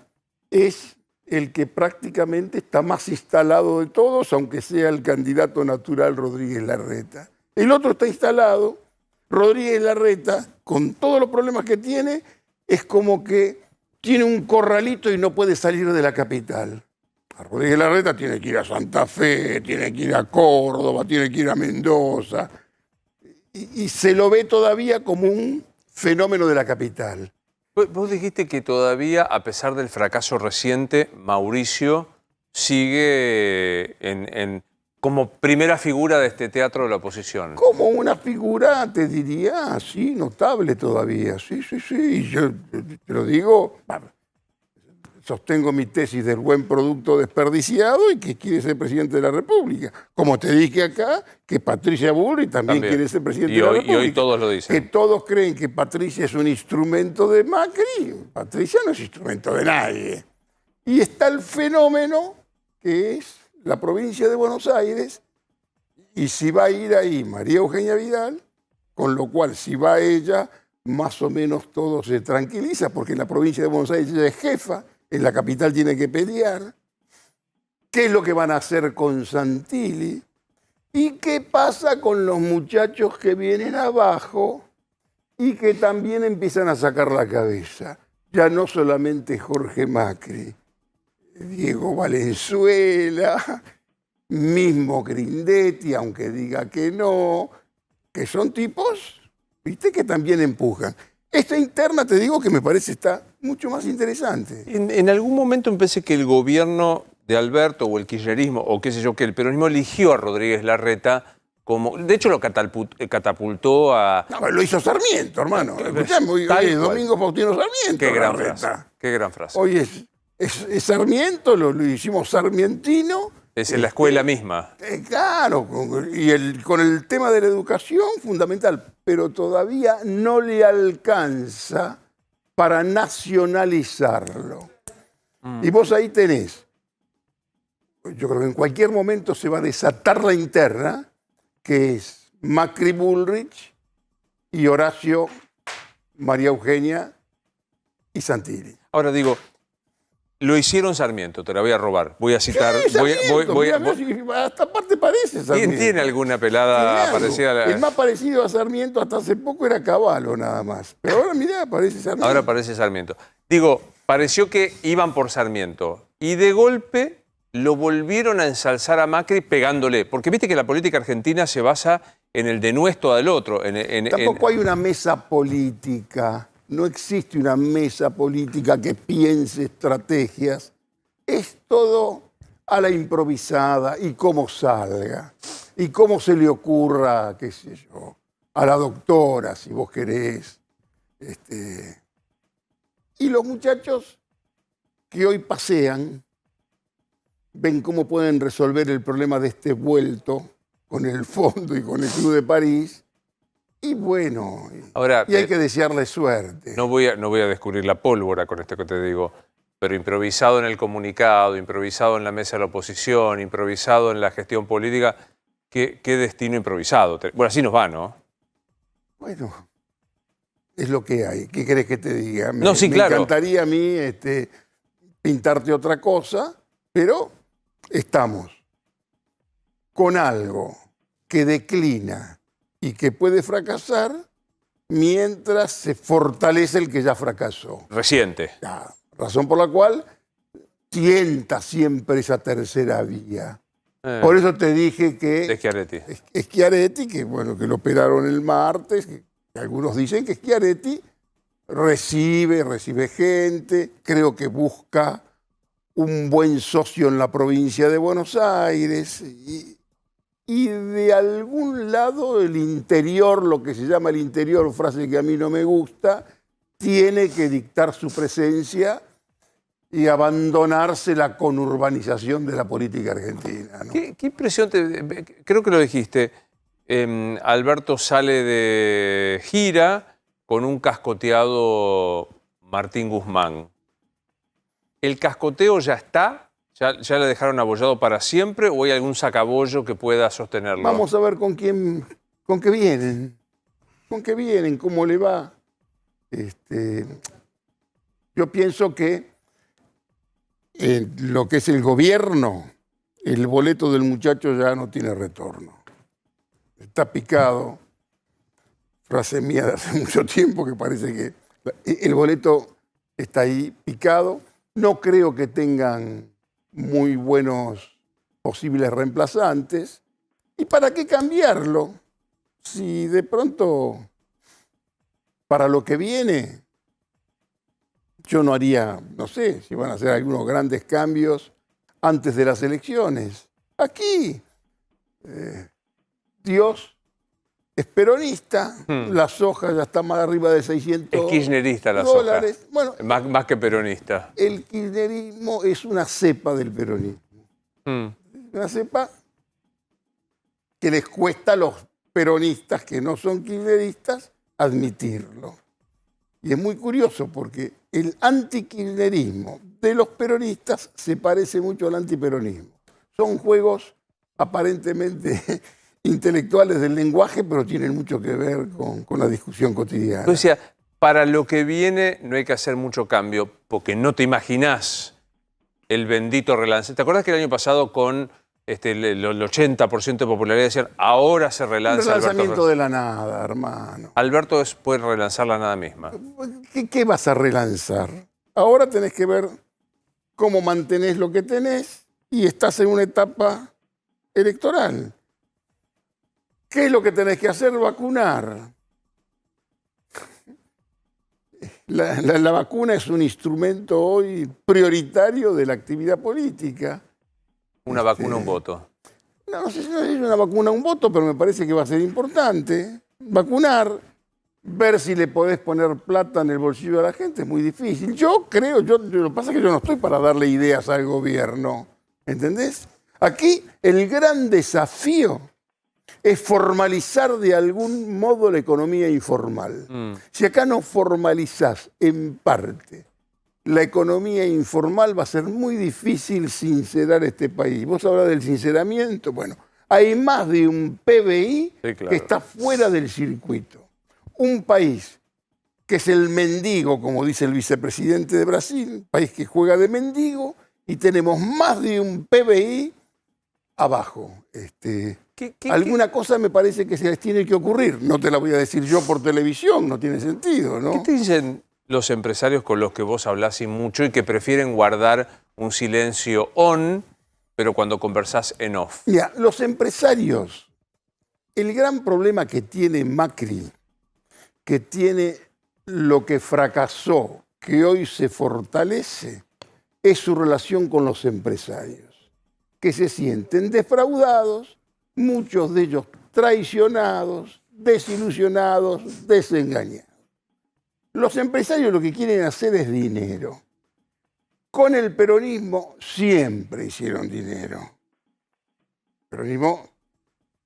es el que prácticamente está más instalado de todos, aunque sea el candidato natural Rodríguez Larreta. El otro está instalado, Rodríguez Larreta, con todos los problemas que tiene, es como que tiene un corralito y no puede salir de la capital. Rodríguez Larreta tiene que ir a Santa Fe, tiene que ir a Córdoba, tiene que ir a Mendoza, y se lo ve todavía como un fenómeno de la capital. Vos dijiste que todavía, a pesar del fracaso reciente, Mauricio sigue como primera figura de este teatro de la oposición. Como una figura, te diría, sí, notable todavía. Sí. Yo te lo digo, sostengo mi tesis del buen producto desperdiciado y que quiere ser presidente de la República. Como te dije acá, que Patricia Bullrich también quiere ser presidente de la República. Y hoy todos lo dicen. Que todos creen que Patricia es un instrumento de Macri. Patricia no es instrumento de nadie. Y está el fenómeno que es la provincia de Buenos Aires, y si va a ir ahí María Eugenia Vidal, con lo cual si va ella, más o menos todo se tranquiliza, porque en la provincia de Buenos Aires ella es jefa, en la capital tiene que pelear. ¿Qué es lo que van a hacer con Santilli? ¿Y qué pasa con los muchachos que vienen abajo y que también empiezan a sacar la cabeza? Ya no solamente Jorge Macri, Diego Valenzuela, mismo Grindetti, aunque diga que no, que son tipos, viste, que también empujan. Esta interna, te digo que me parece está mucho más interesante. En algún momento empecé que el gobierno de Alberto o el kirchnerismo, o qué sé yo, que el peronismo eligió a Rodríguez Larreta como... De hecho, lo catapultó a... No, lo hizo Sarmiento, hermano. Escuchame, hoy es Domingo Faustino Sarmiento. Qué gran Larreta. frase. Qué gran frase. Hoy es Sarmiento, lo hicimos sarmientino. Es en la escuela misma. Claro, con el tema de la educación, fundamental, pero todavía no le alcanza para nacionalizarlo. Y vos ahí tenés, yo creo que en cualquier momento se va a desatar la interna, que es Macri Bullrich y Horacio, María Eugenia y Santilli. Ahora digo, lo hicieron Sarmiento, te la voy a robar. Voy a citar... Sí, hasta aparte parece Sarmiento. ¿Tiene alguna pelada parecida a la...? El más parecido a Sarmiento hasta hace poco era Cavallo nada más. Pero ahora mirá, parece Sarmiento. Ahora parece Sarmiento. Digo, pareció que iban por Sarmiento y de golpe lo volvieron a ensalzar a Macri pegándole. Porque viste que la política argentina se basa en el denuesto del otro. Tampoco hay una mesa política. No existe una mesa política que piense estrategias. Es todo a la improvisada y cómo salga. Y cómo se le ocurra, qué sé yo, a la doctora, si vos querés. Y los muchachos que hoy pasean, ven cómo pueden resolver el problema de este vuelto con el Fondo y con el Club de París. Y bueno, ahora, y hay que desearle suerte. No voy a descubrir la pólvora con esto que te digo, pero improvisado en el comunicado, improvisado en la mesa de la oposición, improvisado en la gestión política, qué destino improvisado. Bueno, así nos va, ¿no? Bueno, es lo que hay. ¿Qué querés que te diga? No, sí, claro. Me encantaría a mí pintarte otra cosa, pero estamos con algo que declina y que puede fracasar mientras se fortalece el que ya fracasó. Reciente. La razón por la cual tienta siempre esa tercera vía. Por eso te dije que Schiaretti, que bueno, que lo operaron el martes, que algunos dicen que Schiaretti recibe gente, creo que busca un buen socio en la provincia de Buenos Aires y de algún lado el interior, lo que se llama el interior, frase que a mí no me gusta, tiene que dictar su presencia y abandonarse la conurbanización de la política argentina, ¿no? ¿Qué impresión creo que lo dijiste, Alberto sale de gira con un cascoteado Martín Guzmán. ¿El cascoteo ya está? ¿Ya le dejaron abollado para siempre o hay algún sacabollo que pueda sostenerlo? Vamos a ver con qué vienen. ¿Con qué vienen? ¿Cómo le va? Yo pienso que lo que es el gobierno, el boleto del muchacho ya no tiene retorno. Está picado. Frase mía de hace mucho tiempo que parece que el boleto está ahí picado. No creo que tengan muy buenos posibles reemplazantes. ¿Y para qué cambiarlo? Si de pronto, para lo que viene, yo no haría, no sé, si van a hacer algunos grandes cambios antes de las elecciones. Aquí, Dios es peronista, la soja ya está más arriba de 600 es kirchnerista la dólares. soja, bueno, más que peronista. El kirchnerismo es una cepa del peronismo. Una cepa que les cuesta a los peronistas que no son kirchneristas admitirlo. Y es muy curioso porque el antikirchnerismo de los peronistas se parece mucho al antiperonismo. Son juegos aparentemente intelectuales del lenguaje, pero tienen mucho que ver con la discusión cotidiana. Yo decía, para lo que viene no hay que hacer mucho cambio, porque no te imaginás el bendito relance. ¿Te acuerdas que el año pasado con el 80% de popularidad decían, ahora se relanza El relanzamiento Alberto? de la nada, hermano. Alberto puede relanzar la nada misma. ¿Qué vas a relanzar? Ahora tenés que ver cómo mantenés lo que tenés y estás en una etapa electoral. ¿Qué es lo que tenés que hacer? Vacunar. La vacuna es un instrumento hoy prioritario de la actividad política. Una vacuna, un voto. No sé si es una vacuna, un voto, pero me parece que va a ser importante. Vacunar, ver si le podés poner plata en el bolsillo de la gente es muy difícil. Yo creo, lo que pasa es que yo no estoy para darle ideas al gobierno, ¿entendés? Aquí el gran desafío es formalizar de algún modo la economía informal. Si acá no formalizás en parte la economía informal, va a ser muy difícil sincerar este país. Vos hablas del sinceramiento, bueno, hay más de un PBI que está fuera del circuito. Un país que es el mendigo, como dice el vicepresidente de Brasil, un país que juega de mendigo, y tenemos más de un PBI abajo. Alguna cosa me parece que se les tiene que ocurrir. No te la voy a decir yo por televisión, no tiene sentido, ¿no? ¿Qué te dicen los empresarios con los que vos hablás y mucho y que prefieren guardar un silencio on, pero cuando conversás en off? Mira, los empresarios, el gran problema que tiene Macri, que tiene lo que fracasó, que hoy se fortalece, es su relación con los empresarios, que se sienten defraudados, muchos de ellos traicionados, desilusionados, desengañados. Los empresarios lo que quieren hacer es dinero. Con el peronismo siempre hicieron dinero. El peronismo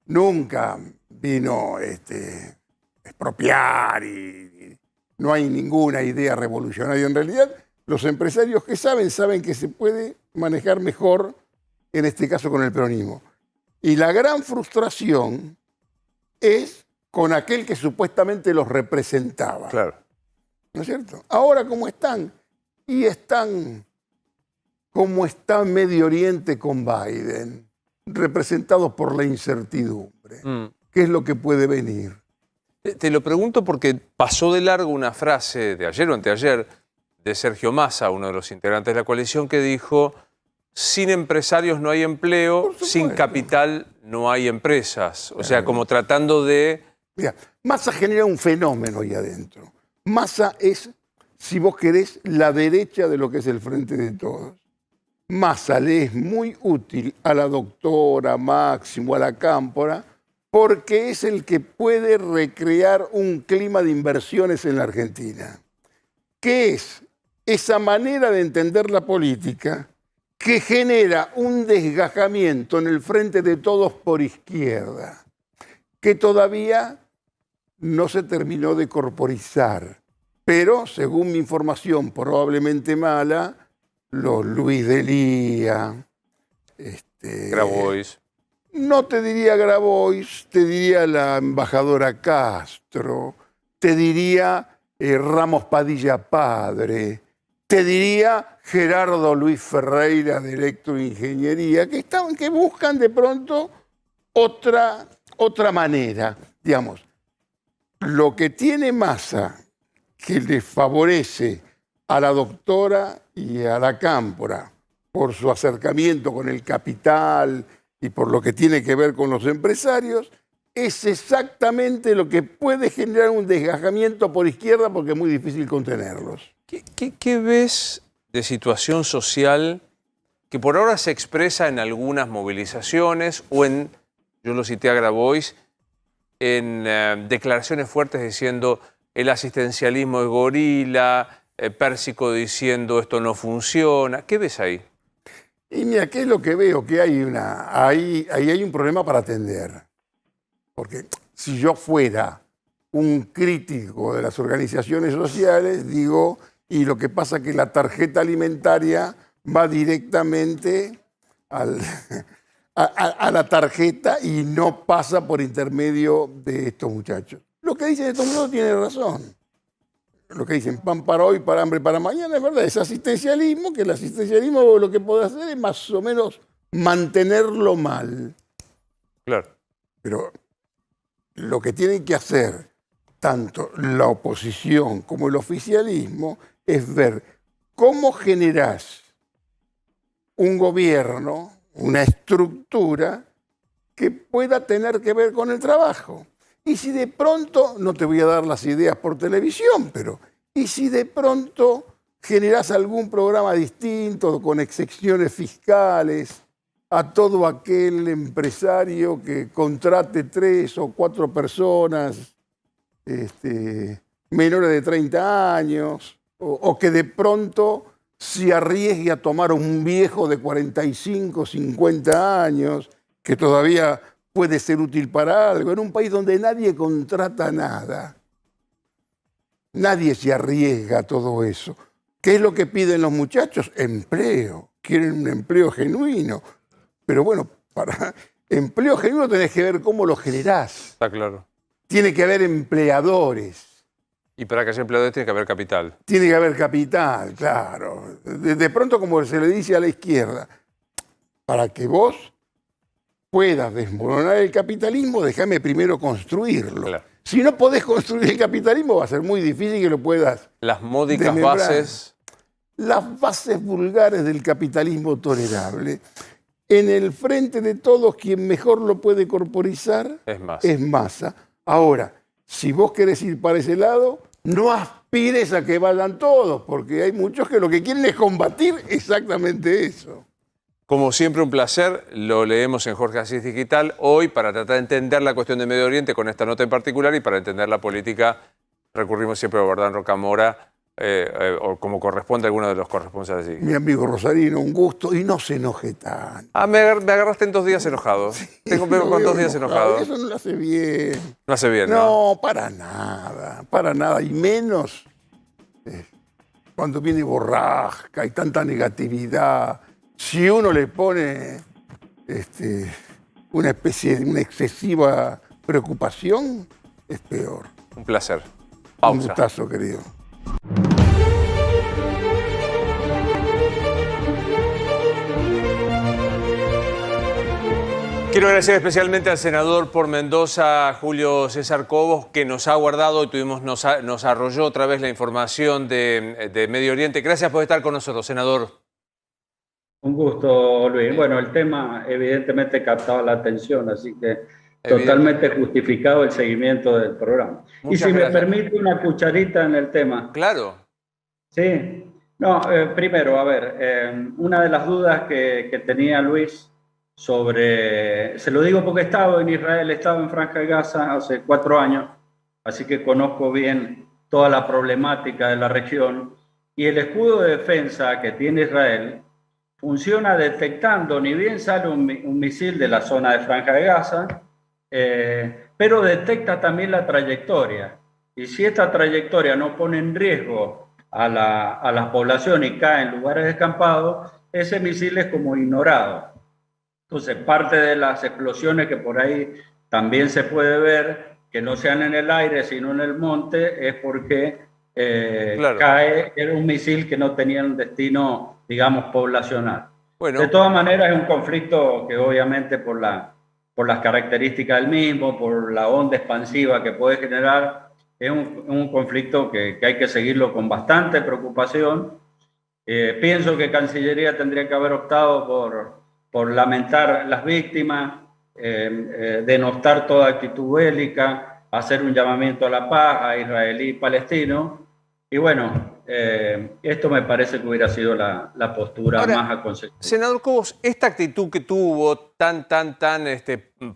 nunca vino a expropiar y no hay ninguna idea revolucionaria. En realidad, los empresarios que saben que se puede manejar mejor, en este caso con el peronismo. Y la gran frustración es con aquel que supuestamente los representaba. Claro. ¿No es cierto? Ahora, ¿cómo están? Y están como está Medio Oriente con Biden, representados por la incertidumbre. ¿Qué es lo que puede venir? Te lo pregunto porque pasó de largo una frase de ayer o anteayer de Sergio Massa, uno de los integrantes de la coalición, que dijo: sin empresarios no hay empleo, sin capital no hay empresas. O sea, como tratando de... Mira, Massa genera un fenómeno ahí adentro. Massa es, si vos querés, la derecha de lo que es el Frente de Todos. Massa le es muy útil a la doctora, a Máximo, a la Cámpora, porque es el que puede recrear un clima de inversiones en la Argentina. ¿Qué es? Esa manera de entender la política que genera un desgajamiento en el Frente de Todos por izquierda, que todavía no se terminó de corporizar. Pero, según mi información probablemente mala, los Luis Delía, Grabois. No te diría Grabois, te diría la embajadora Castro, te diría Ramos Padilla Padre, te diría Gerardo Luis Ferreira de Electroingeniería, que buscan de pronto otra manera. Digamos, lo que tiene Massa, que le favorece a la doctora y a la Cámpora por su acercamiento con el capital y por lo que tiene que ver con los empresarios, es exactamente lo que puede generar un desgajamiento por izquierda porque es muy difícil contenerlos. ¿Qué ves de situación social que por ahora se expresa en algunas movilizaciones o en, yo lo cité a Grabois, en declaraciones fuertes diciendo el asistencialismo es gorila, Pérsico diciendo esto no funciona? ¿Qué ves ahí? Y mira, ¿qué es lo que veo? Que ahí hay un problema para atender. Porque si yo fuera un crítico de las organizaciones sociales, digo, y lo que pasa es que la tarjeta alimentaria va directamente a a la tarjeta y no pasa por intermedio de estos muchachos. Lo que dicen estos muchachos tiene razón. Lo que dicen, pan para hoy, para hambre para mañana, es verdad, es asistencialismo, que el asistencialismo lo que puede hacer es más o menos mantenerlo mal. Claro. Pero lo que tienen que hacer tanto la oposición como el oficialismo es ver cómo generás un gobierno, una estructura que pueda tener que ver con el trabajo. Y si de pronto, no te voy a dar las ideas por televisión, pero y si de pronto generás algún programa distinto con excepciones fiscales a todo aquel empresario que contrate 3 o 4 personas menores de 30 años o que de pronto se arriesgue a tomar a un viejo de 45, 50 años que todavía puede ser útil para algo, en un país donde nadie contrata nada. Nadie se arriesga a todo eso. ¿Qué es lo que piden los muchachos? Empleo. Quieren un empleo genuino. Pero bueno, para empleo genuino tenés que ver cómo lo generás. Está claro. Tiene que haber empleadores. Y para que haya empleadores tiene que haber capital. Tiene que haber capital, claro. De pronto, como se le dice a la izquierda, para que vos puedas desmoronar el capitalismo, déjame primero construirlo. Claro. Si no podés construir el capitalismo, va a ser muy difícil que lo puedas Las módicas desmembrar. bases. Las bases vulgares del capitalismo tolerable. En el frente de todos, quien mejor lo puede corporizar Es Massa. Ahora, si vos querés ir para ese lado, no aspires a que vayan todos, porque hay muchos que lo que quieren es combatir exactamente eso. Como siempre, un placer. Lo leemos en Jorge Asís Digital hoy para tratar de entender la cuestión de Medio Oriente con esta nota en particular, y para entender la política recurrimos siempre a Bardán Rocamora, o como corresponde a alguno de los corresponsales. Mi amigo Rosarino, un gusto, y no se enoje tanto. Ah, me agarraste en 2 días enojado. Vengo con 2 días enojado. Eso no lo hace bien. No hace bien, ¿no? No, para nada, y menos cuando viene borrasca y tanta negatividad. Si uno le pone una excesiva preocupación, es peor. Un placer. Un Pausa. gustazo, querido. Quiero agradecer especialmente al senador por Mendoza, Julio César Cobos, que nos ha guardado y nos arrolló otra vez la información de Medio Oriente. Gracias por estar con nosotros, senador. Un gusto, Luis. Bueno, el tema evidentemente captaba la atención, así que totalmente justificado el seguimiento del programa. Muchas y si gracias. me permite una cucharita en el tema. Claro. Sí. No, primero, a ver, una de las dudas que tenía Luis sobre, se lo digo porque he estado en Israel, he estado en Franja de Gaza hace 4 años, así que conozco bien toda la problemática de la región, y el escudo de defensa que tiene Israel funciona detectando, ni bien sale un misil de la zona de Franja de Gaza, pero detecta también la trayectoria. Y si esta trayectoria no pone en riesgo a la población y cae en lugares descampados, ese misil es como ignorado. Entonces, parte de las explosiones que por ahí también se puede ver, que no sean en el aire, sino en el monte, es porque cae en un misil que no tenía un destino, digamos, poblacional. Bueno. De todas maneras, es un conflicto que obviamente por las características del mismo, por la onda expansiva que puede generar, es un conflicto que hay que seguirlo con bastante preocupación. Pienso que Cancillería tendría que haber optado por lamentar las víctimas, denostar toda actitud bélica, hacer un llamamiento a la paz a israelí y palestino. Y bueno, esto me parece que hubiera sido la postura más aconsejable. Senador Cobos, esta actitud que tuvo tan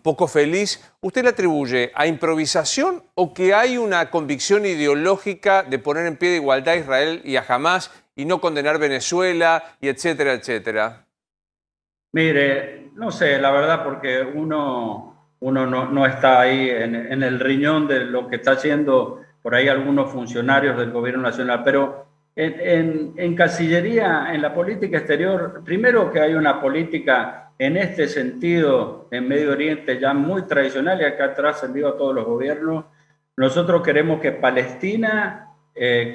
poco feliz, ¿usted le atribuye a improvisación o que hay una convicción ideológica de poner en pie de igualdad a Israel y a Hamás y no condenar Venezuela y etcétera, etcétera? Mire, no sé, la verdad, porque uno no está ahí en el riñón de lo que está haciendo por ahí algunos funcionarios del gobierno nacional, pero En Cancillería, en la política exterior, primero que hay una política en este sentido en Medio Oriente ya muy tradicional y acá atrás trascendido a todos los gobiernos. Nosotros queremos que Palestina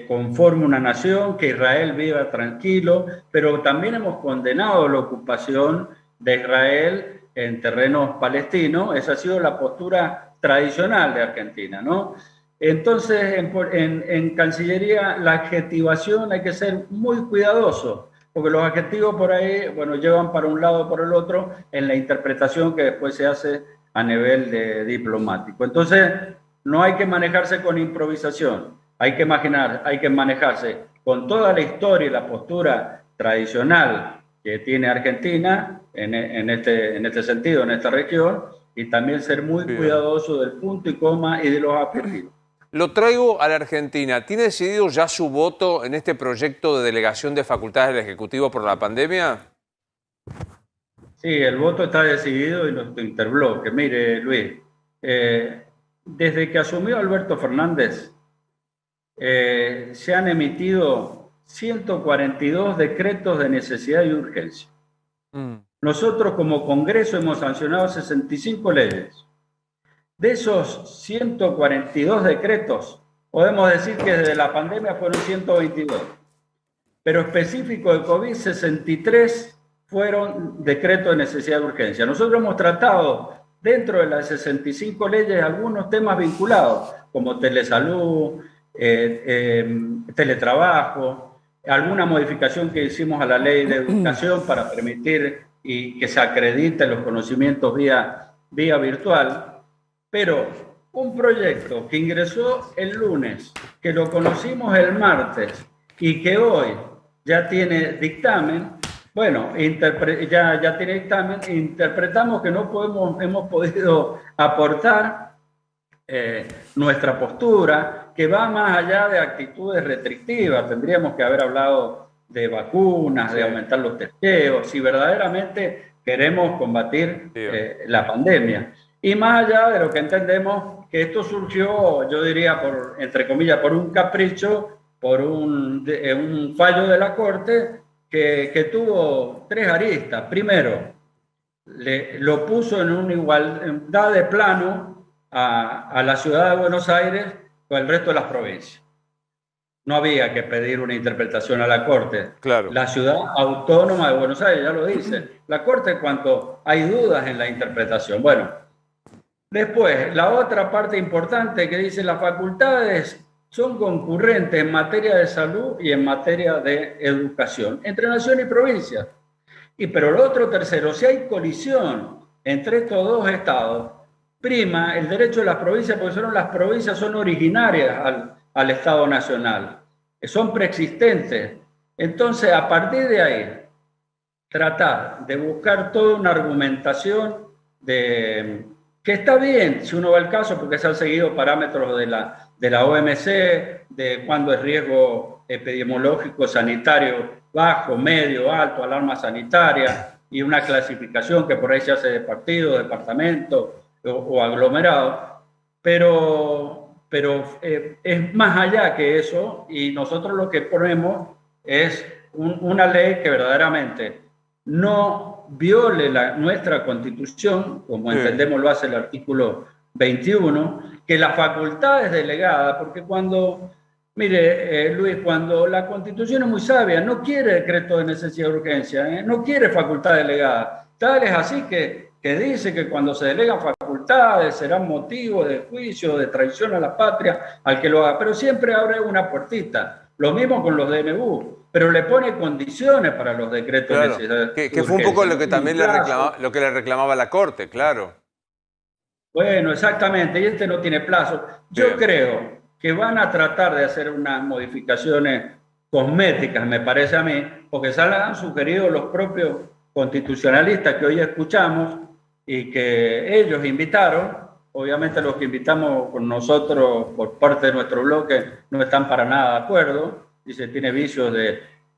conforme una nación, que Israel viva tranquilo, pero también hemos condenado la ocupación de Israel en terrenos palestinos. Esa ha sido la postura tradicional de Argentina, ¿no? Entonces, en Cancillería, la adjetivación hay que ser muy cuidadoso, porque los adjetivos por ahí, bueno, llevan para un lado o por el otro en la interpretación que después se hace a nivel diplomático. Entonces, no hay que manejarse con improvisación, hay que manejarse con toda la historia y la postura tradicional que tiene Argentina en este sentido, en esta región, y también ser muy cuidadoso del punto y coma y de los adjetivos. Lo traigo a la Argentina. ¿Tiene decidido ya su voto en este proyecto de delegación de facultades del Ejecutivo por la pandemia? Sí, el voto está decidido y nuestro interbloque. Mire, Luis, desde que asumió Alberto Fernández, se han emitido 142 decretos de necesidad y urgencia. Nosotros como Congreso hemos sancionado 65 leyes. De esos 142 decretos, podemos decir que desde la pandemia fueron 122, pero específico de COVID, 63 fueron decretos de necesidad de urgencia. Nosotros hemos tratado dentro de las 65 leyes algunos temas vinculados, como telesalud, teletrabajo, alguna modificación que hicimos a la ley de educación para permitir y que se acrediten los conocimientos vía virtual. Pero un proyecto que ingresó el lunes, que lo conocimos el martes y que hoy ya tiene dictamen, bueno, ya tiene dictamen, interpretamos que no hemos podido aportar nuestra postura, que va más allá de actitudes restrictivas. Tendríamos que haber hablado de vacunas, de aumentar los testeos, si verdaderamente queremos combatir la pandemia. Y más allá de lo que entendemos que esto surgió, yo diría, entre comillas, por un capricho, por un fallo de la Corte que tuvo tres aristas. Primero, lo puso en una igualdad de plano a la ciudad de Buenos Aires con el resto de las provincias. No había que pedir una interpretación a la Corte. Claro. La ciudad autónoma de Buenos Aires ya lo dice. La Corte, cuanto hay dudas en la interpretación. Bueno, después, la otra parte importante que dice las facultades son concurrentes en materia de salud y en materia de educación, entre nación y provincia. Pero lo otro tercero, si hay colisión entre estos dos estados, prima el derecho de las provincias, porque las provincias son originarias al Estado Nacional, son preexistentes. Entonces, a partir de ahí, tratar de buscar toda una argumentación que está bien si uno va al caso, porque se han seguido parámetros de la OMC, de cuándo es riesgo epidemiológico sanitario bajo, medio, alto, alarma sanitaria, y una clasificación que por ahí se hace de partido, departamento o aglomerado, pero es más allá que eso, y nosotros lo que ponemos es una ley que verdaderamente no viole nuestra Constitución, como entendemos lo hace el artículo 21, que las facultades delegadas, porque mire, Luis, cuando la Constitución es muy sabia, no quiere decreto de necesidad de urgencia, no quiere facultad delegada. Tal es así que dice que cuando se delegan facultades serán motivo de juicio, de traición a la patria, al que lo haga, pero siempre abre una puertita. Lo mismo con los DNU, pero le pone condiciones para los decretos de necesidad. Que fue un poco lo que también le reclamaba la Corte, claro. Bueno, exactamente, y este no tiene plazo. Yo creo que van a tratar de hacer unas modificaciones cosméticas, me parece a mí, porque se han sugerido los propios constitucionalistas que hoy escuchamos y que ellos invitaron. Obviamente los que invitamos con nosotros por parte de nuestro bloque no están para nada de acuerdo y se tiene vicios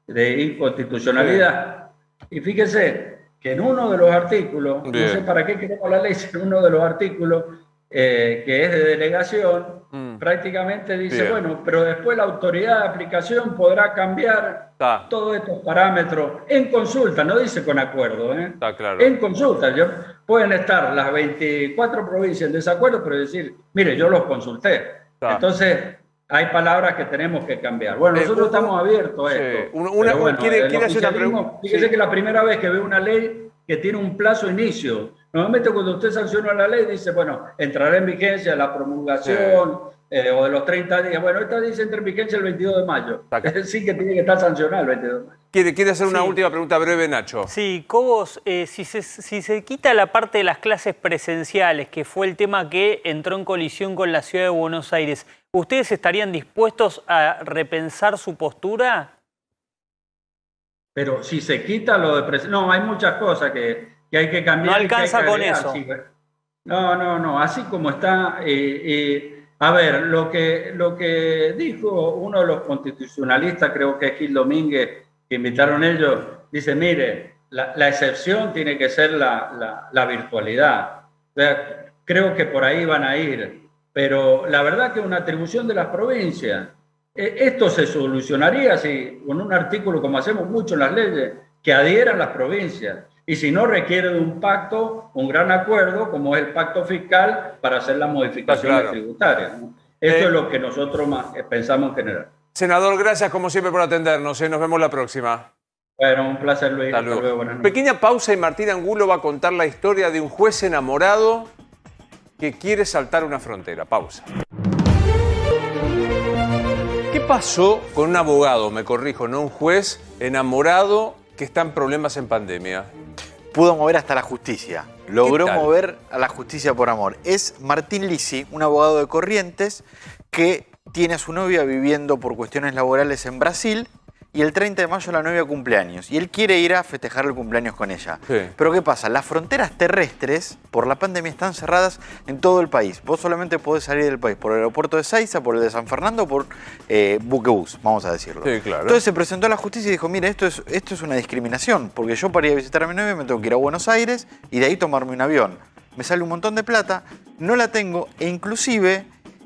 de inconstitucionalidad. Y fíjese que en uno de los artículos, no sé para qué queremos la ley, en uno de los artículos que es de delegación, prácticamente dice, Bien. bueno, pero después la autoridad de aplicación podrá cambiar todos estos parámetros en consulta, no dice con acuerdo, Está claro. en consulta. Pueden estar las 24 provincias en desacuerdo, pero decir, mire, yo los consulté. Entonces, hay palabras que tenemos que cambiar. Bueno, nosotros estamos abiertos a esto. ¿Quiere hacer una pregunta? Fíjese que la primera vez que veo una ley que tiene un plazo de inicio. Normalmente cuando usted sanciona la ley dice, bueno, entrará en vigencia la promulgación o de los 30 días. Bueno, esta dice entra en vigencia el 22 de mayo. Es decir, que tiene que estar sancionado el 22 de mayo. ¿Quiere hacer una última pregunta breve, Nacho? Sí, Cobos, si se quita la parte de las clases presenciales, que fue el tema que entró en colisión con la ciudad de Buenos Aires, ¿ustedes estarían dispuestos a repensar su postura? Pero si se quita lo de presencial... No, hay muchas cosas que hay que cambiar. No alcanza con eso. No, así como está... a ver, lo que dijo uno de los constitucionalistas, creo que es Gil Domínguez, que invitaron ellos, dice, mire, la excepción tiene que ser la virtualidad. O sea, creo que por ahí van a ir. Pero la verdad que una atribución de las provincias, esto se solucionaría si con un artículo, como hacemos mucho en las leyes, que adhieran las provincias. Y si no, requiere de un pacto, un gran acuerdo, como es el pacto fiscal, para hacer las modificaciones tributarias, ¿no? Esto es lo que nosotros pensamos en general. Senador, gracias como siempre por atendernos. Nos vemos la próxima. Bueno, un placer, Luis. Hasta luego. Buenas noches. Pequeña pausa y Martín Angulo va a contar la historia de un juez enamorado que quiere saltar una frontera. Pausa. ¿Qué pasó con un abogado, me corrijo, no un juez, enamorado que está en problemas en pandemia? Pudo mover hasta la justicia. Logró mover a la justicia por amor. Es Martín Lisi, un abogado de Corrientes, que tiene a su novia viviendo por cuestiones laborales en Brasil y el 30 de mayo la novia cumple años. Y él quiere ir a festejar el cumpleaños con ella. Sí. Pero ¿qué pasa? Las fronteras terrestres por la pandemia están cerradas en todo el país. Vos solamente podés salir del país por el aeropuerto de Seiza, por el de San Fernando, por buquebús, vamos a decirlo. Sí, claro. Entonces se presentó a la justicia y dijo, mire, esto es una discriminación, porque yo para ir a visitar a mi novia me tengo que ir a Buenos Aires y de ahí tomarme un avión. Me sale un montón de plata, no la tengo e inclusive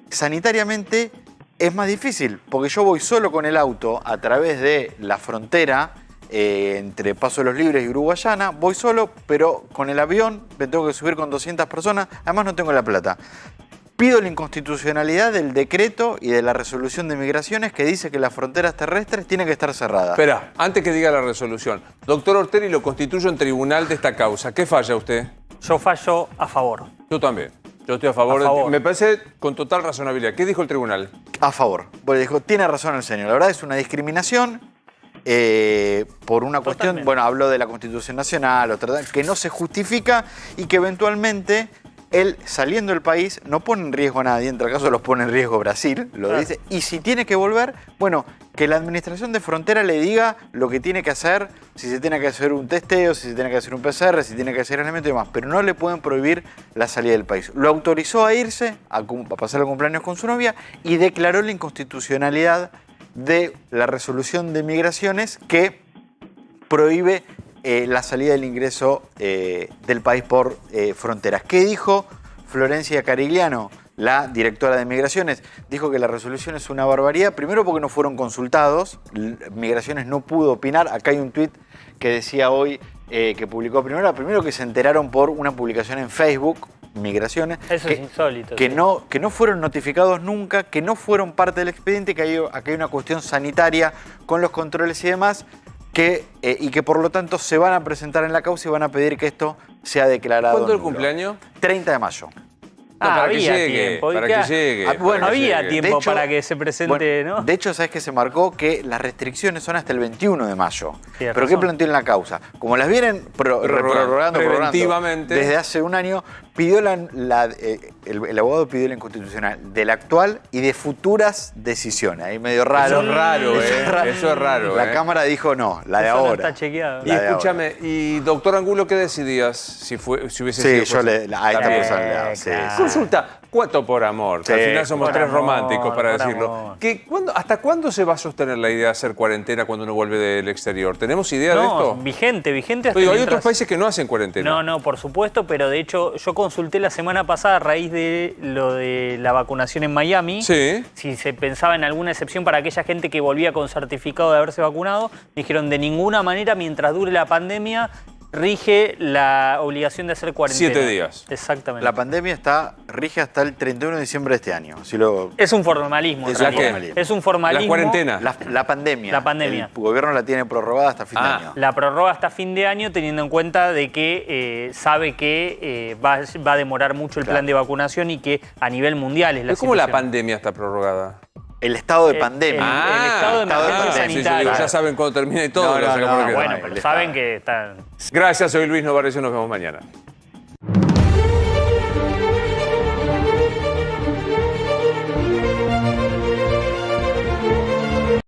sanitariamente es más difícil, porque yo voy solo con el auto a través de la frontera entre Paso de los Libres y Uruguayana, voy solo, pero con el avión me tengo que subir con 200 personas, además no tengo la plata. Pido la inconstitucionalidad del decreto y de la resolución de migraciones que dice que las fronteras terrestres tienen que estar cerradas. Espera, antes que diga la resolución, doctor Ortelli lo constituyo en tribunal de esta causa. ¿Qué falla usted? Yo fallo a favor. Yo también. Yo estoy a favor. Me parece con total razonabilidad. ¿Qué dijo el tribunal? A favor. Bueno, dijo, tiene razón el señor. La verdad es una discriminación por una cuestión, bueno, habló de la Constitución Nacional, otra, que no se justifica y que eventualmente él, saliendo del país, no pone en riesgo a nadie, en tal caso los pone en riesgo Brasil, lo dice, y si tiene que volver, bueno, que la administración de frontera le diga lo que tiene que hacer, si se tiene que hacer un testeo, si se tiene que hacer un PCR, si tiene que hacer aislamiento y demás, pero no le pueden prohibir la salida del país. Lo autorizó a irse, a pasar el cumpleaños con su novia y declaró la inconstitucionalidad de la resolución de migraciones que prohíbe la salida del ingreso del país por fronteras. ¿Qué dijo Florencia Carigliano, la directora de Migraciones? Dijo que la resolución es una barbaridad, primero porque no fueron consultados, Migraciones no pudo opinar. Acá hay un tuit que decía hoy, que publicó primero que se enteraron por una publicación en Facebook, Migraciones. Eso es insólito. Que no fueron notificados nunca, que no fueron parte del expediente, que acá hay una cuestión sanitaria con los controles y demás, y que por lo tanto se van a presentar en la causa y van a pedir que esto sea declarado. ¿Cuándo es el cumpleaños? 30 de mayo. Para que llegue. Bueno, había tiempo para que se presente, bueno, ¿no? De hecho, ¿sabes que se marcó? Que las restricciones son hasta el 21 de mayo. Tienes ¿Pero razón. qué planteó en la causa? Como las vienen prorrogando preventivamente desde hace un año, pidió el abogado pidió la inconstitucional de la actual y de futuras decisiones. Ahí medio raro. Eso es raro, Eso es raro. La Cámara dijo no, la de Eso ahora. no está chequeado. Y escúchame, y doctor Angulo, ¿qué decidías si hubiese sido? Sí, yo a esta persona le daba. Sí. consulta, ¿cuánto por amor? Que Sí, al final somos por tres amor, románticos para por decirlo. amor. ¿Hasta cuándo se va a sostener la idea de hacer cuarentena cuando uno vuelve del exterior? ¿Tenemos idea de esto? vigente hasta Digo, hay mientras- otros países que no hacen cuarentena. No, por supuesto, pero de hecho yo consulté la semana pasada a raíz de lo de la vacunación en Miami. Sí. Si se pensaba en alguna excepción para aquella gente que volvía con certificado de haberse vacunado. Dijeron, de ninguna manera, mientras dure la pandemia, rige la obligación de hacer cuarentena. 7 días. Exactamente. La pandemia rige hasta el 31 de diciembre de este año. Es un formalismo. Es en un realidad. formalismo. Es un formalismo. La cuarentena. La pandemia. La pandemia. El gobierno la tiene prorrogada hasta fin de año. La prorroga hasta fin de año, teniendo en cuenta de que sabe que va a demorar mucho el plan de vacunación y que a nivel mundial es la ¿Cómo la situación. pandemia está prorrogada? El estado de pandemia. el estado de emergencia sí, sanitaria. ya saben cuándo termina y todo. No, lo no, sacan no, por aquí. Bueno, el pero estado. saben que están... Gracias, soy Luis Novarese, nos vemos mañana.